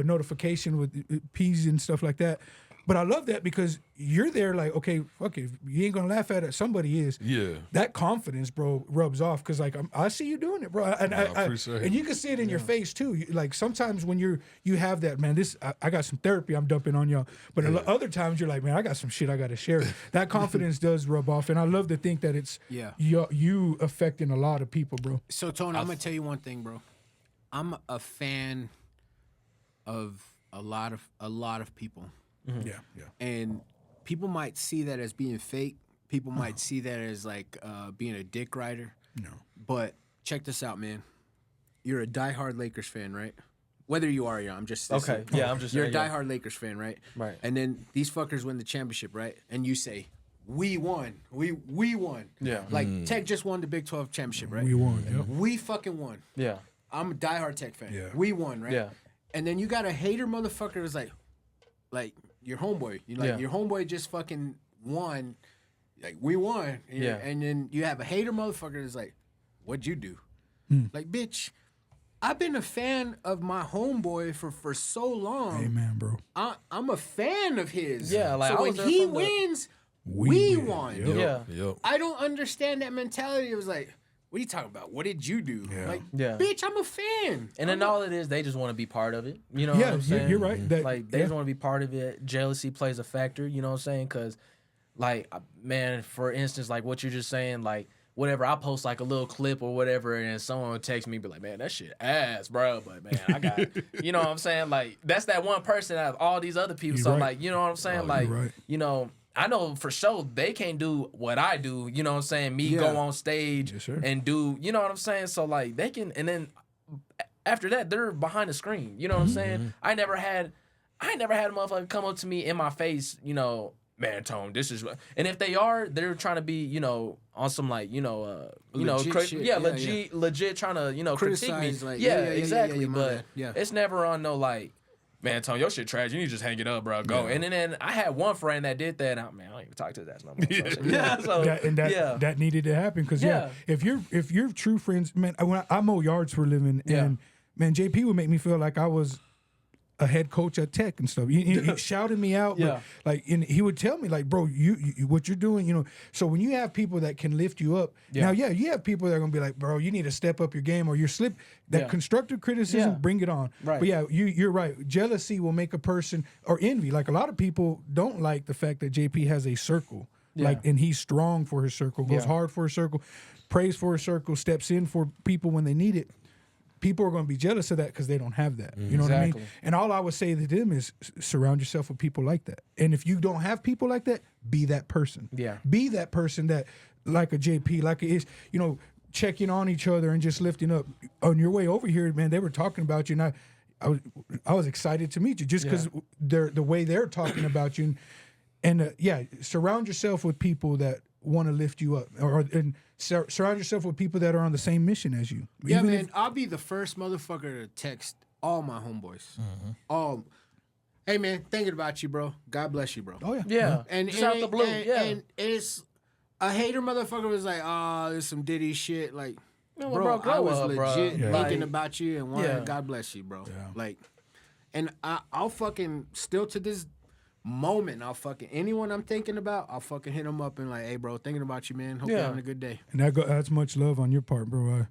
notification with P's and stuff like that. But I love that because you're there like, okay, fuck it. You ain't going to laugh at it. Somebody is. Yeah. That confidence, bro, rubs off because, like, I see you doing it, bro. And I appreciate it. And you can see it in your face, too. Like, sometimes when you have that, man, I got some therapy I'm dumping on y'all. But other times you're like, man, I got some shit I got to share. That confidence does rub off. And I love to think that it's you affecting a lot of people, bro. So Tony, I'm gonna tell you one thing, bro. I'm a fan of a lot of people. Yeah. And people might see that as being fake. People might see that as like being a dick rider. No. But check this out, man. You're a diehard Lakers fan, right? Whether you are or not, I'm just Okay. Yeah, I'm just You're a saying, diehard Lakers fan, right? Right. And then these fuckers win the championship, right? And you say, "We won. We won." Yeah. Like Tech just won the Big 12 championship, right? We won, yep. We fucking won. Yeah. I'm a diehard Tech fan. Yeah. We won, right? Yeah. And then you got a hater motherfucker who's like your homeboy. Your homeboy just fucking won. Like, we won. Yeah. And then you have a hater motherfucker that's like, what'd you do? Like, bitch, I've been a fan of my homeboy for so long. Amen, bro. I'm a fan of his. Yeah, like, I so was when there he from the- wins, We we win. won. Yep. Yeah. Yep. I don't understand that mentality. It was like, what are you talking about? What did you do? Yeah. Like, Yeah. bitch, I'm a fan. And then all it is, they just want to be part of it. You know Yeah, what I'm saying? you're right. That- Like, they just want to be part of it. Jealousy plays a factor, you know what I'm saying? Because, like, man, for instance, like what you're just saying, like, whatever, I post like a little clip or whatever, and someone would text me and be like, man, that shit ass, bro. But, man, I got, you know what I'm saying? Like, that's that one person out of all these other people. You're So, right. like, you know what I'm saying? Like, right. you know, I know for sure they can't do what I do, you know what I'm saying? Me go on stage Yes, sir. and do, you know what I'm saying? So, like, they can, and then after that, they're behind the screen. You know what I'm saying? I ain't never had a motherfucker come up to me in my face, you know, man, Tone, this is, and if they are, they're trying to be, you know, on some like, Legit shit. Yeah, legit trying to, critique me. Criticize, like, yeah, yeah, exactly. my But bad. Yeah. it's never on no like, man, Tony, your shit trash. You need to just hang it up, bro. Go. And then I had one friend that did that. And I don't even talk to his ass no more. So, that needed to happen because if you're true friends, man. When I mow yards for a living, and man, JP would make me feel like I was a head coach at Tech and stuff. He shouted me out, but and he would tell me like, bro, you what you're doing, So when you have people that can lift you up, now you have people that are gonna be like, bro, you need to step up your game or you're slip. That constructive criticism, bring it on. Right. But you're right. Jealousy will make a person, or envy. Like a lot of people don't like the fact that JP has a circle, and he's strong for his circle, goes hard for his circle, prays for his circle, steps in for people when they need it. People are going to be jealous of that because they don't have that. You know what I mean? And all I would say to them is surround yourself with people like that. And if you don't have people like that, be that person. Yeah. Be that person that, like a JP, like it is, checking on each other and just lifting up. On your way over here, man, they were talking about you, and I was excited to meet you just because the way they're talking about you. And surround yourself with people that want to lift you up, and surround yourself with people that are on the same mission as you. Yeah, man, I'll be the first motherfucker to text all my homeboys. All, hey man, thinking about you, bro. God bless you, bro. Oh yeah, Yeah. And Just out the blue. and it's a hater motherfucker was like, oh, there's some Diddy shit. Like, No, bro, bro, grow I was up, bro. legit Yeah. thinking Like, about you and wanting yeah. God bless you, bro. Like, and I'll fucking still to this moment, I'll fucking anyone I'm thinking about, I'll fucking hit them up and like, hey, bro, thinking about you, man. Hope you're having a good day. And that's much love on your part, bro.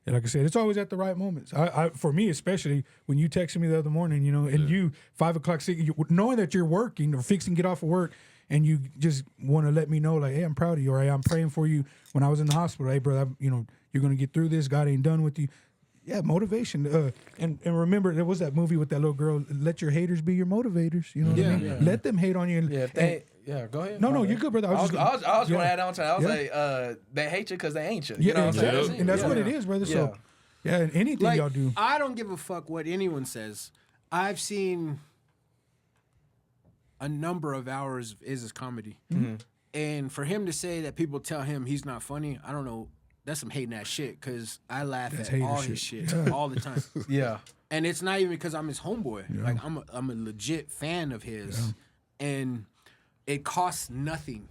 Like I said, it's always at the right moments. For me, especially when you texted me the other morning, and you 5 o'clock, knowing that you're working or fixing to get off of work, and you just want to let me know, like, hey, I'm proud of you, or hey, I'm praying for you when I was in the hospital. Hey, bro, you're gonna get through this. God ain't done with you. Yeah, motivation. And remember, there was that movie with that little girl. Let your haters be your motivators. You know what I mean? Let them hate on you. Go ahead. No, you're good, brother. I was going to add on to that. I was Yeah. like, they hate you because they ain't you. Yeah, You know what I'm exactly. saying? And that's what it is, brother. So, and anything Like, y'all do. I don't give a fuck what anyone says. I've seen a number of hours of Iz's comedy. And for him to say that people tell him he's not funny, I don't know. That's some hating ass shit because I laugh at all his shit all the time. Yeah. And it's not even because I'm his homeboy. Yeah. Like I'm a legit fan of his. And it costs nothing.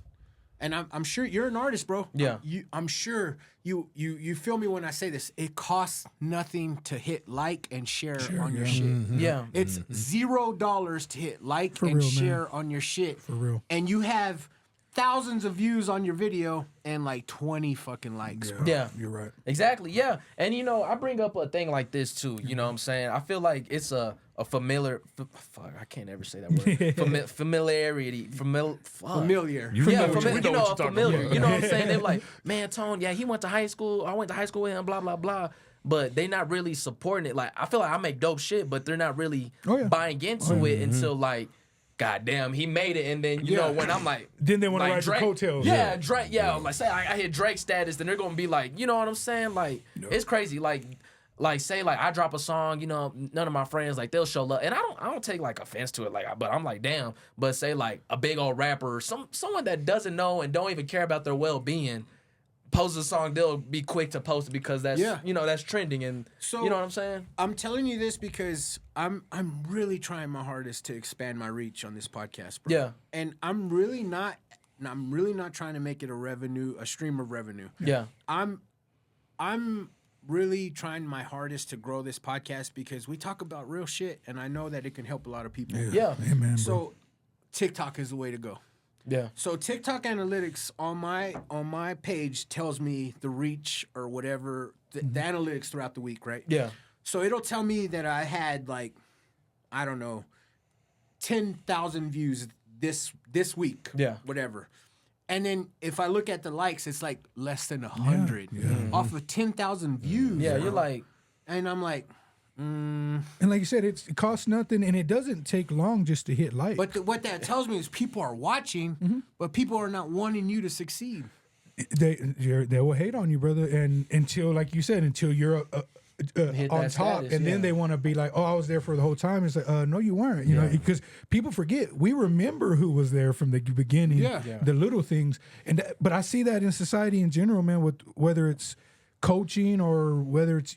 And I'm sure you're an artist, bro. Yeah. I'm sure you feel me when I say this. It costs nothing to hit like and share on your shit. Yeah. It's $0 to hit like and real, share on your shit. For real. And you have thousands of views on your video and like 20 fucking likes, bro. Yeah. You're right. Exactly. Yeah. And I bring up a thing like this too. You know what I'm saying? I feel like it's a familiar. Fuck, I can't ever say that word. Familiarity. Familiar. Yeah, what familiar. you're talking Familiar. about. You know what I'm saying? They're like, man, Tone, yeah, he went to high school. I went to high school with him, blah, blah, blah. But they not really supporting it. Like, I feel like I make dope shit, but they're not really buying into it until like, God damn, he made it. And then, you know, when I'm like... Then they want to like ride Drake, your coattails. Yeah, Drake, like, say I hit Drake status, then they're going to be like, you know what I'm saying? Like, it's crazy. Like, say, like, I drop a song, none of my friends, like, they'll show love. And I don't take, like, offense to it, like, but I'm like, damn. But say, like, a big old rapper or someone that doesn't know and don't even care about their well-being posts a song, they'll be quick to post it because that's, that's trending. And, So, you know what I'm saying? I'm telling you this because I'm really trying my hardest to expand my reach on this podcast, bro. Yeah. And I'm really not trying to make it a stream of revenue. Yeah. I'm really trying my hardest to grow this podcast because we talk about real shit and I know that it can help a lot of people. Yeah. Amen, bro. So TikTok is the way to go. Yeah. So TikTok analytics on my page tells me the reach or whatever, the analytics throughout the week, right? Yeah. So it'll tell me that I had like, I don't know, 10,000 views this week. Yeah. Whatever. And then if I look at the likes, it's like less than 100 off of 10,000 views. Yeah, bro. you're like... And I'm like, And like you said, it costs nothing, and it doesn't take long just to hit like. but what that tells me is people are watching, but people are not wanting you to succeed. They will hate on you, brother, and until, like you said, until you're Hit on that top, status, and then they want to be like, "Oh, I was there for the whole time." It's like, no, you weren't. You know, because people forget. We remember who was there from the beginning. The little things, but I see that in society in general, man. With whether it's coaching or whether it's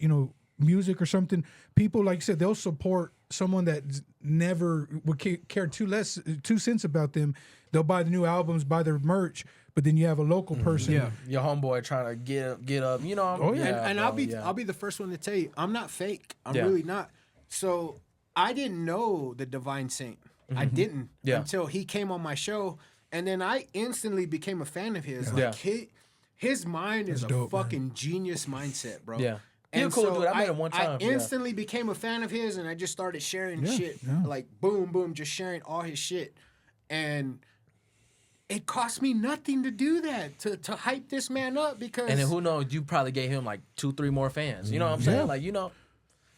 music or something, people, like you said, they'll support someone that never would care two cents about them. They'll buy the new albums, buy their merch, but then you have a local person. Yeah. Your homeboy trying to get up, you know. Oh, yeah. And bro, I'll be the first one to tell you, I'm not fake. I'm Yeah. really not. So I didn't know the Divine Saint. I didn't Yeah. until he came on my show, and then I instantly became a fan of his. Yeah. Like his mind is a dope, man. fucking genius mindset, bro. Yeah. He a And cool so dude. I met him one time, I yeah. instantly became a fan of his, and I just started sharing shit. yeah. Like boom, boom, just sharing all his shit. And it cost me nothing to do that, to hype this man up, because And then who knows? You probably gave him like 2-3 more fans. You know what I'm saying? Yeah. Like, you know.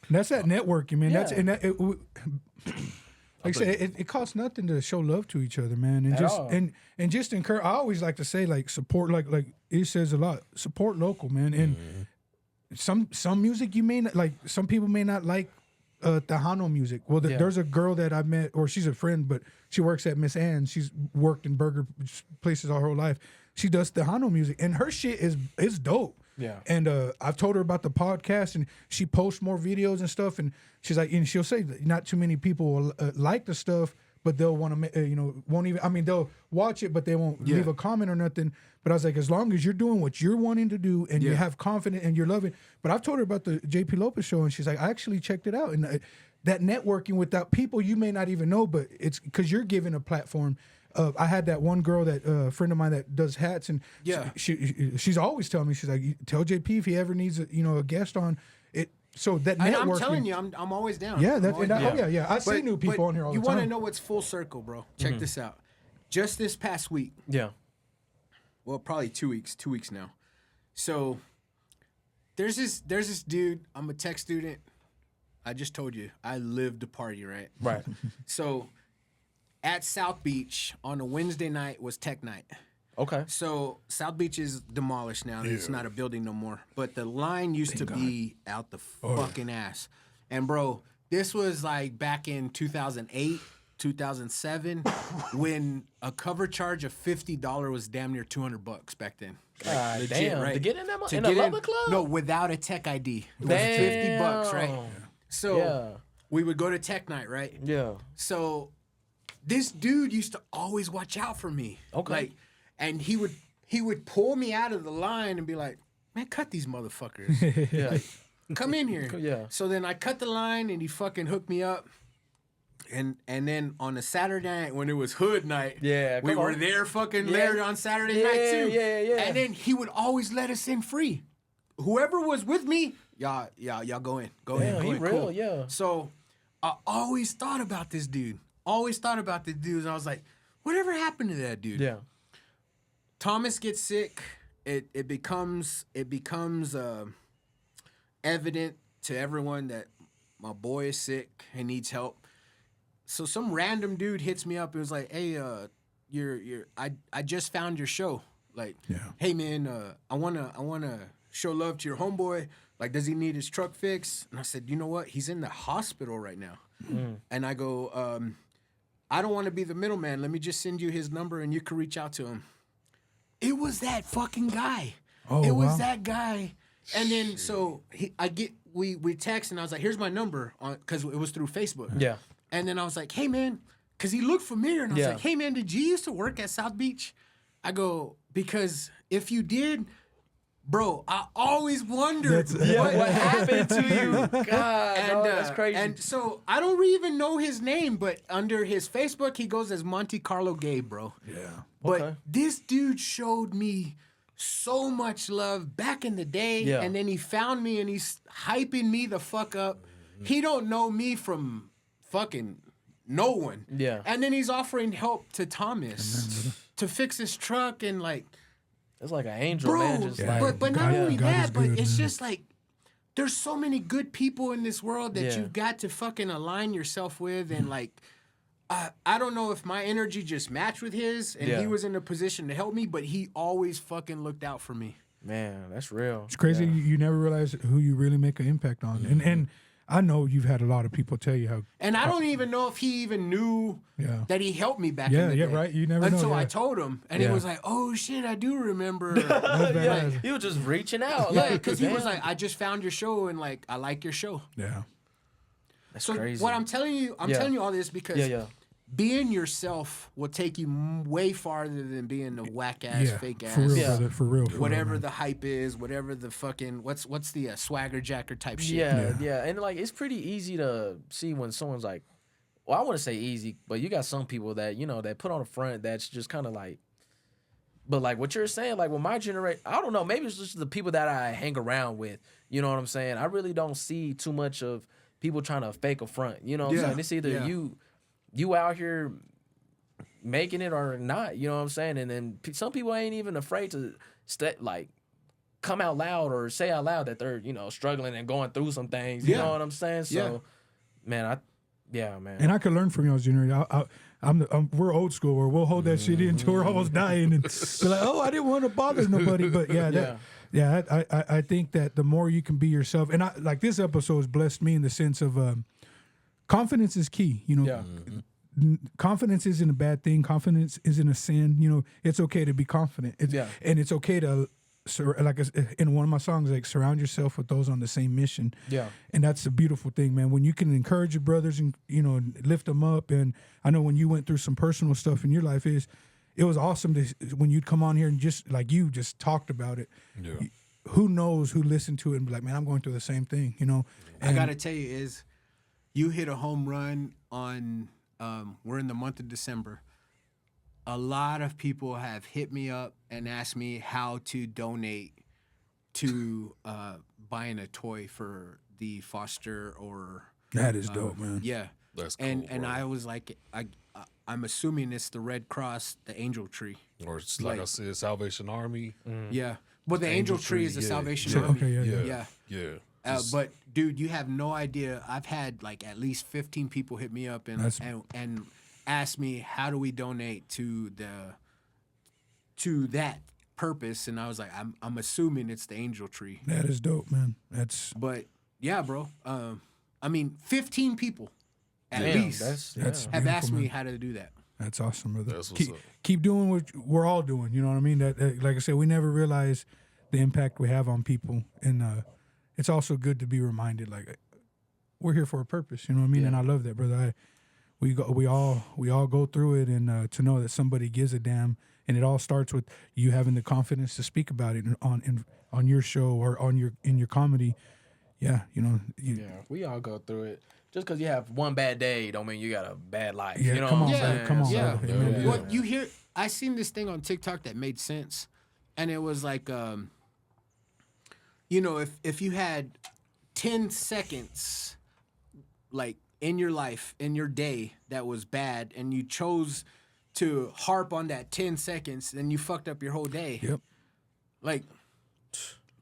That's that networking, man. Yeah. That's and that, like I said, it costs nothing to show love to each other, man, and At just all. and just encourage. I always like to say, like, support, like it says a lot. Support local, man, and some music you may not like. Some people may not like Tejano music. Well, Yeah. there's a girl that I met, or she's a friend, but she works at Miss Ann's. She's worked in burger places all her life. She does Tejano music, and her shit is dope. Yeah. And I've told her about the podcast, and she posts more videos and stuff. And she's like, and she'll say that not too many people will like the stuff, but they'll want to, won't even. I mean, they'll watch it, but they won't leave a comment or nothing. But I was like, as long as you're doing what you're wanting to do, and you have confidence and you're loving. But I've told her about the JP Lopez show, and she's like, I actually checked it out, and that networking without people you may not even know, but it's because you're given a platform. I had that one girl, that friend of mine that does hats, and she's always telling me, she's like, tell JP if he ever needs a guest on it. So that And networking. I'm telling you, I'm always down. Yeah, I'm always down. oh yeah. I see new people on here all the you time. want to know what's full circle, bro? Check this out. Just this past week, Yeah. well, probably 2 weeks now. So there's this dude. I'm a tech student. I just told you I live to party, right? Right. So at South Beach on a Wednesday night was tech night. Okay. So South Beach is demolished now. It's not a building no more. But the line used to be out the fucking ass. And bro, this was like back in 2008, 2007, when a cover charge of $50 was damn near $200 back then. God Legit, damn. right? To get in that To in get a leather club? No, without a tech ID. It was $50, right? Damn. So Yeah. we would go to tech night, right? Yeah. So this dude used to always watch out for me. Okay. Like, and he would pull me out of the line and be like, man, cut these motherfuckers. Yeah. Come in here. Yeah. So then I cut the line and he fucking hooked me up. And then on a Saturday night when it was hood night, Yeah, we come were on. there fucking Yeah. there on Saturday Yeah, night too. yeah. And then he would always let us in free. Whoever was with me, y'all go in. Go in. Damn, Go he in. real, Cool. yeah. So I always thought about this dude. And I was like, whatever happened to that dude? Yeah. Thomas gets sick. It becomes evident to everyone that my boy is sick and needs help. So some random dude hits me up. It was like, hey, I just found your show. Like, hey man, I wanna show love to your homeboy. Like, does he need his truck fixed? And I said, you know what? He's in the hospital right now. And I go, I don't want to be the middleman. Let me just send you his number and you can reach out to him. It was that fucking guy. Oh, it was wow. that guy. And then so we text and I was like, here's my number because it was through Facebook. Yeah. And then I was like, hey man, because he looked familiar. And I was Yeah. like, hey man, did you used to work at South Beach? I go, because if you did, bro, I always wondered What happened to you? God, dog, that's crazy. And so I don't even know his name, but under his Facebook, he goes as Monte Carlo Gabe, bro. Yeah. But Okay. this dude showed me so much love back in the day, Yeah. and then he found me and he's hyping me the fuck up. He don't know me from fucking no one. Yeah. And then he's offering help to Thomas to fix his truck and like, It's like an angel, bro. man. Just like, but not God- only God that, is but good, it's man. just like there's so many good people in this world that Yeah. you've got to fucking align yourself with, and like I don't know if my energy just matched with his, and Yeah. he was in a position to help me, but he always fucking looked out for me. man, that's real. It's crazy. Yeah. You never realize who you really make an impact on. And I know you've had a lot of people tell you how. And I don't even know if he even knew Yeah. that he helped me back Yeah, in the yeah, day. right. You never know, Until I yeah. told him, and Yeah. he was like, "Oh shit, I do remember." That's badass. He was just reaching out. Yeah, like, because he was damn. like, "I just found your show, and like, I like your show." Yeah. That's So crazy. what I'm telling you, I'm Yeah. telling you all this because yeah. being yourself will take you way farther than being a whack ass, Yeah. fake ass. For real, Yeah. brother. For real. For Whatever real, the hype is, whatever the fucking what's the swagger jacker type shit. Yeah, and like it's pretty easy to see when someone's like, well, I want to say easy, but you got some people that that put on a front that's just kind of like, but like what you're saying, like with my generation, I don't know, maybe it's just the people that I hang around with. You know what I'm saying? I really don't see too much of people trying to fake a front. You know what I'm Yeah, saying? It's either yeah. you out here making it or not. You know what I'm saying? And then some people ain't even afraid to like come out loud or say out loud that they're struggling and going through some things. You Yeah. know what I'm saying? So, Yeah. man, man. And I could learn from y'all, Junior. We're old school where we'll hold that shit in until we're almost dying and be like, oh, I didn't want to bother nobody. But I think that the more you can be yourself, and like this episode has blessed me in the sense of confidence is key. Yeah. Confidence isn't a bad thing. Confidence isn't a sin. It's okay to be confident. And it's okay to, like in one of my songs, like surround yourself with those on the same mission. Yeah. And that's a beautiful thing, man. When you can encourage your brothers and lift them up. And I know when you went through some personal stuff in your life, it was awesome when you'd come on here and just like you just talked about it. Yeah. Who knows who listened to it and be like, man, I'm going through the same thing. I gotta tell you, is you hit a home run on. We're in the month of December. A lot of people have hit me up and asked me how to donate to buying a toy for the foster or That is dope, man. yeah. That's cool, and bro. I was like, I'm assuming it's the Red Cross, the Angel Tree. Or it's like I said, Salvation Army. Yeah, but the Angel Tree is the yeah. Salvation So, Army. okay, yeah. Yeah. Yeah. Yeah. But dude, you have no idea. I've had like at least 15 people hit me up and ask me how do we donate to that purpose, and I was like, I'm assuming it's the Angel Tree. That is dope, man. That's But yeah, bro. I mean, 15 people at Damn, least that's have beautiful, asked me man. how to do that. That's awesome, brother. That's what's keep, up. keep doing what we're all doing. You know what I mean? That like I said, we never realize the impact we have on people, and it's also good to be reminded, like we're here for a purpose. You know what I mean? And I love that, brother. We all go through it, and to know that somebody gives a damn, and it all starts with you having the confidence to speak about it on your show or in your comedy. Yeah, Yeah, we all go through it. Just because you have one bad day don't mean you got a bad life. Yeah, you know come what on, I'm brother. saying? Come on, Yeah. brother. Amen. Well, you hear, I seen this thing on TikTok that made sense, and it was like, if you had 10 seconds, like in your life, in your day, that was bad, and you chose to harp on that 10 seconds, then you fucked up your whole day. Yep. Like,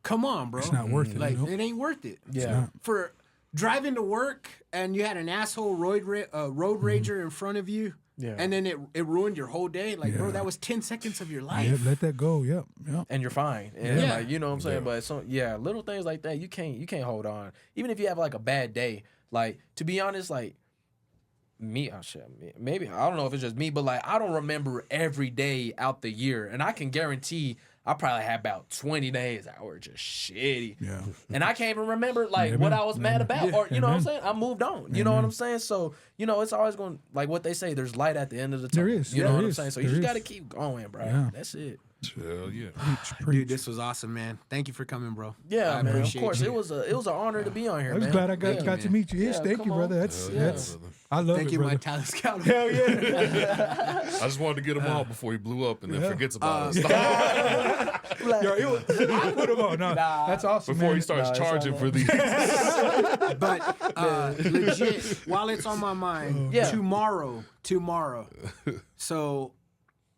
come on, bro. It's not worth it. Like, Nope. it ain't worth it. Yeah. For driving to work and you had an asshole road rager in front of you, Yeah. and then it ruined your whole day. Like, bro, Yeah. that was 10 seconds of your Yeah, life. let that go. Yep. And you're fine. And Yeah. like, you know what I'm saying? But little things like that, you can't hold on. Even if you have like a bad day. Like, to be honest, like maybe I don't know if it's just me, but like I don't remember every day out the year. And I can guarantee I probably had about 20 days that were just shitty. Yeah. And I can't even remember like what I was mad about. Or you know what I'm saying? I moved on. You know what I'm saying? So, it's always going, like what they say, there's light at the end of the tunnel. There is. You know There what I'm is. saying? So There you just is. gotta keep going, bro. Yeah. That's it. Hell yeah. Dude, this was awesome, man. Thank you for coming, bro. Yeah, I man. Of appreciate course. you. It was an honor to be on here, I was man. glad I got you, to man. meet you. Yes, Yeah, thank come you, brother. on. That's Hell yeah, that's brother. I love Thank it, you, brother. my talent scout. Hell yeah. I just wanted to get him out before he blew up and then forgets about us. Yo, I put him on. No, that's awesome, Before man. he starts charging for these. But legit, while it's on my mind, Yeah. tomorrow. So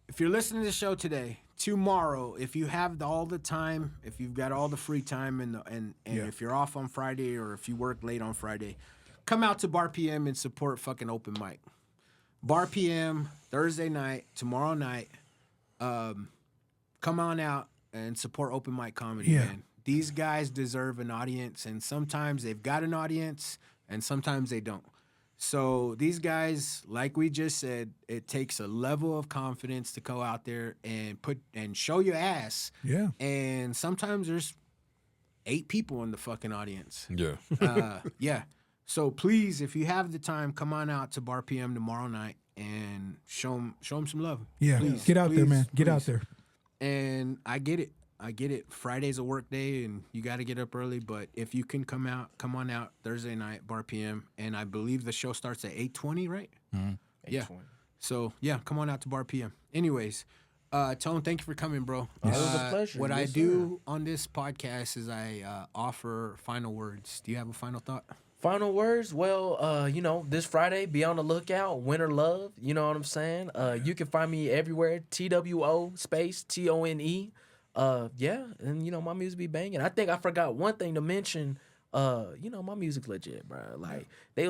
if you're listening to the show today, tomorrow, if you have all the time, if you've got all the free time, and if you're off on Friday or if you work late on Friday, come out to Bar PM and support fucking open mic. Bar PM, Thursday night, tomorrow night. Come on out and support open mic comedy, Yeah. man. These guys deserve an audience, and sometimes they've got an audience, and sometimes they don't. So these guys, like we just said, it takes a level of confidence to go out there and show your ass. Yeah. And sometimes there's 8 people in the fucking audience. Yeah. Yeah. So please, if you have the time, come on out to Bar PM tomorrow night and show them some love. Yeah. Please, Get out there, please, man. Get out please. there. And I get it. Friday's a work day, and you got to get up early. But if you can come on out Thursday night, Bar PM, and I believe the show starts at 8:20, right? Yeah. 8:20. So yeah, come on out to Bar PM. Anyways, Tone, thank you for coming, bro. It was a pleasure. What I Yes, do on this podcast is I offer final words. Do you have a final thought? Final words? Well, this Friday, be on the lookout. Winter Love, you know what I'm saying? You can find me everywhere. TWO space TONE. Yeah, and my music be banging. I think I forgot one thing to mention. My music legit, bro. Like they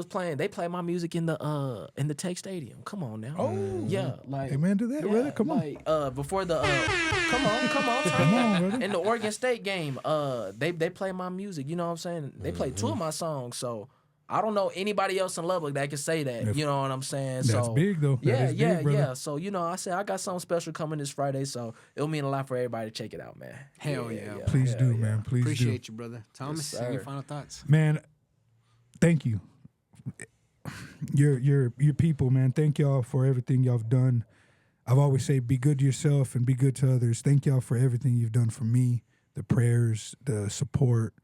play my music in the Tech Stadium. Come on now. Oh. Yeah, like Hey, man, do that, brother. Come on. like, before the come on, Come on, brother. in the Oregon State game, they play my music. You know what I'm saying? They play 2 of my songs, so I don't know anybody else in Lubbock that can say that. You know what I'm saying? That's So big, though. That Yeah, is big, yeah, brother. yeah. So I said I got something special coming this Friday, so it'll mean a lot for everybody to check it out, man. Hell yeah. Please do, man. Please Appreciate you, brother. Thomas, Yes, any sir. final thoughts? Man, thank you. Your people, man. Thank y'all for everything y'all have done. I've always say be good to yourself and be good to others. Thank y'all for everything you've done for me, the prayers, the support.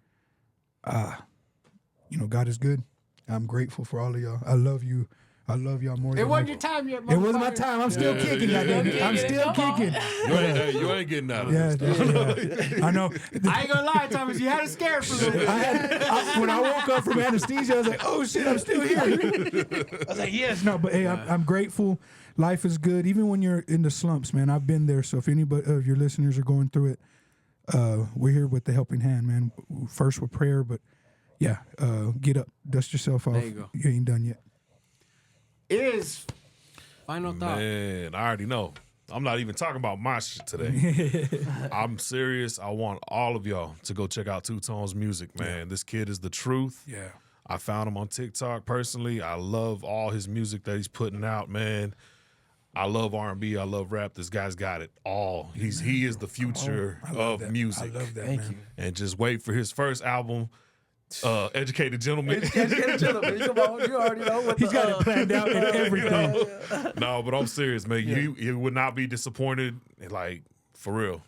God is good. I'm grateful for all of y'all. I love you. I love y'all more. It wasn't your time yet, It wasn't my motherfucker. time. I'm still kicking, goddammit. I'm still kicking. You ain't getting out of this. Yeah. I know. I ain't gonna lie, Thomas. You had us scared for a little bit. When I woke up from anesthesia, I was like, "Oh shit, I'm still here." I was like, "Yes, no," but hey, I'm grateful. Life is good, even when you're in the slumps, man. I've been there. So if anybody of your listeners are going through it, we're here with the helping hand, man. First with prayer, but yeah, get up, dust yourself off. There you go. You ain't done yet. Is final thought. Man, I already know. I'm not even talking about my shit today. I'm serious. I want all of y'all to go check out Two Tone's music, man. This kid is the truth. Yeah. I found him on TikTok personally. I love all his music that he's putting out, man. I love R&B. I love rap. This guy's got it all. He is the future of music. I love that, Thank man. you. And just wait for his first album, Educated Gentleman. Come on, you already know what He's got it planned out and everything. No, but I'm serious, man. You would not be disappointed. Like, for real.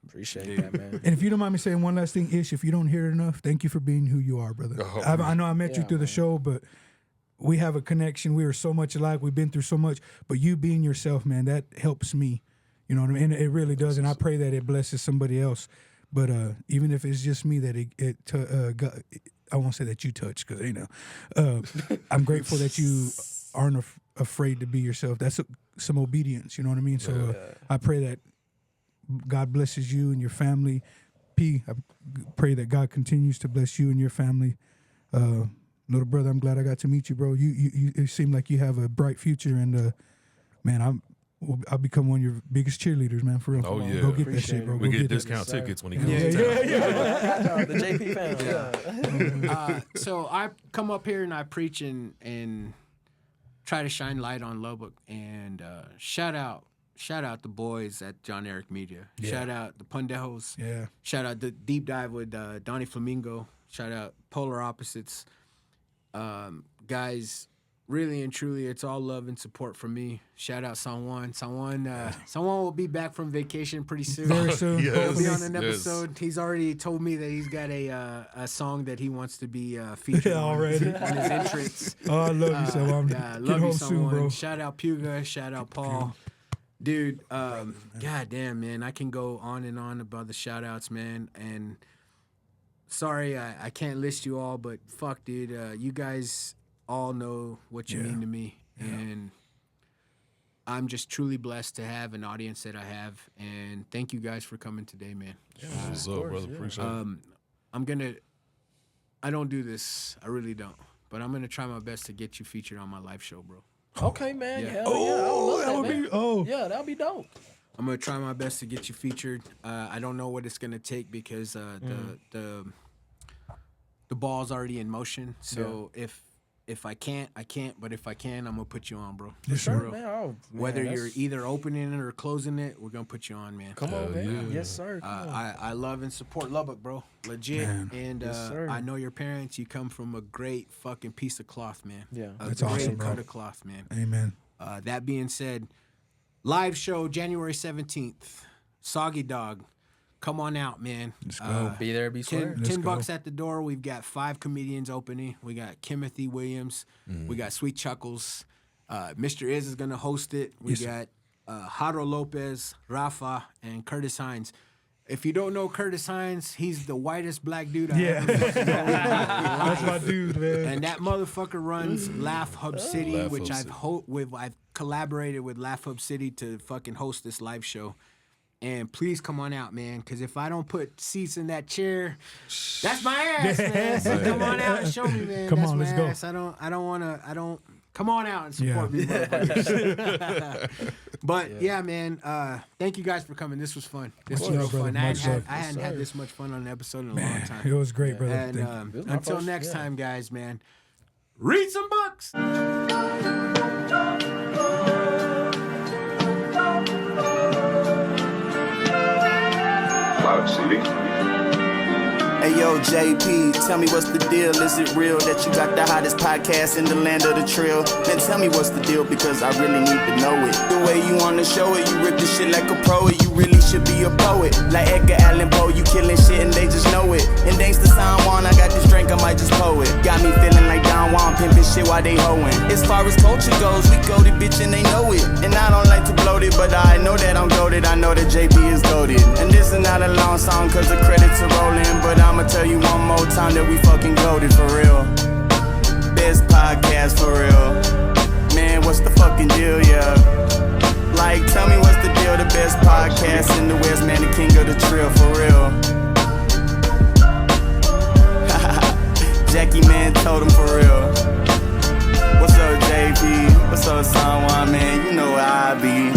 Appreciate that, man. And if you don't mind me saying one last thing, Ish, if you don't hear it enough, thank you for being who you are, brother. Oh, I know I met you Yeah, through the man. show, but we have a connection. We are so much alike. We've been through so much. But you being yourself, man, that helps me. You know what I mean? And it really does. And I pray that it blesses somebody else. But even if it's just me, that I won't say that you touch, because I'm grateful that you aren't afraid to be yourself. That's some obedience. You know what I mean? So I pray that God blesses you and your family. I pray that God continues to bless you and your family. Little brother, I'm glad I got to meet you, bro. You it seem like you have a bright future, and man, I'll become one of your biggest cheerleaders, man. For real. Oh, yeah. Go get that Appreciate shit, bro. We Go get that. discount sir. tickets when he comes Yeah, to town. The JP fam. Yeah. So I come up here and I preach and try to shine light on Lubbock, and shout out the boys at John Eric Media. Shout out the Pundejos. Yeah. Shout out the Deep Dive with Donnie Flamingo. Shout out Polar Opposites. Guys, really and truly, it's all love and support from me. Shout out San Juan. San Juan will be back from vacation pretty soon. Very soon. Yes. He'll be hopefully. on an Yes. episode. He's already told me that he's got a song that he wants to be featured on Already. in his entrance. Oh, I love you, so I'm Yeah, get love you, home soon, someone. bro. Shout out Puga. Shout out Paul. Dude, god damn, man. I can go on and on about the shout outs, man. And sorry, I can't list you all, but fuck, dude. You guys all know what you mean to me. And I'm just truly blessed to have an audience that I have. And thank you guys for coming today, man. What's up, brother? Appreciate it. I don't do this. I really don't. But I'm going to try my best to get you featured on my live show, bro. Okay, man. Yeah. Hell yeah. I would love that would man. be Yeah, that'd be dope. I'm gonna try my best to get you featured. I don't know what it's gonna take because the the ball's already in motion. So if I can't, I can't. But if I can, I'm gonna put you on, bro. Yes, For sir. real. Man, oh, man, Whether you're that's- either opening it or closing it, we're gonna put you on, man. Come on, man. yeah. Yes, sir. Come on. I love and support Lubbock, bro. Legit. Man. And Yes, sir. I know your parents. You come from a great fucking piece of cloth, man. Yeah. A That's great awesome, bro. cut of cloth, man. Amen. That being said, live show January 17th. Soggy Dog. Come on out, man. Let's go. Be there, be square. Let's $10 go. at the door. We've got 5 comedians opening. We got Timothy Williams. We got Sweet Chuckles. Mr. Is going to host it. We got Jaro Lopez, Rafa, and Curtis Hines. If you don't know Curtis Hines, he's the whitest black dude I ever met. That's my dude, man. And that motherfucker runs Laugh Hub City, Laugh which Hub I've collaborated with Laugh Hub City to fucking host this live show. And please come on out, man, because if I don't put seats in that chair, that's my ass, man. So come on out and show me, man. Come that's on, my let's go. ass. I don't want to. Come on out and support me, motherfuckers. But yeah, man. Thank you guys for coming. This was fun. This was Yeah, real brother. fun. I Much love. hadn't had this much fun on an episode in a long Man, time. it was great, brother. And Thank you. was my until first- next yeah. time, guys, man. Read some books. Cloud City. Hey yo, JP, tell me what's the deal? Is it real that you got the hottest podcast in the land of the trill? Then tell me what's the deal, because I really need to know it. The way you wanna show it, you rip the shit like a pro. You really should be a poet, like Edgar Allan Poe. You killing shit and they just know it. And thanks to San Juan, I got this drink, I might just pour it. Got me feeling like Don Juan, pimping shit while they hoeing. As far as culture goes, we goated, bitch, and they know it. And I don't like to bloat it, but I know that I'm goated. I know that JP is goated. And this is not a long song, cause the credits are rolling. But I'ma tell you one more time that we fucking goated for real. Best podcast for real. Man, what's the fucking deal, yeah? Like, tell me what's the deal? The best podcast in the West, man, the king of the trill, for real. Jackie, man, told him for real. What's up, JP? What's up, San Juan, man? You know where I be.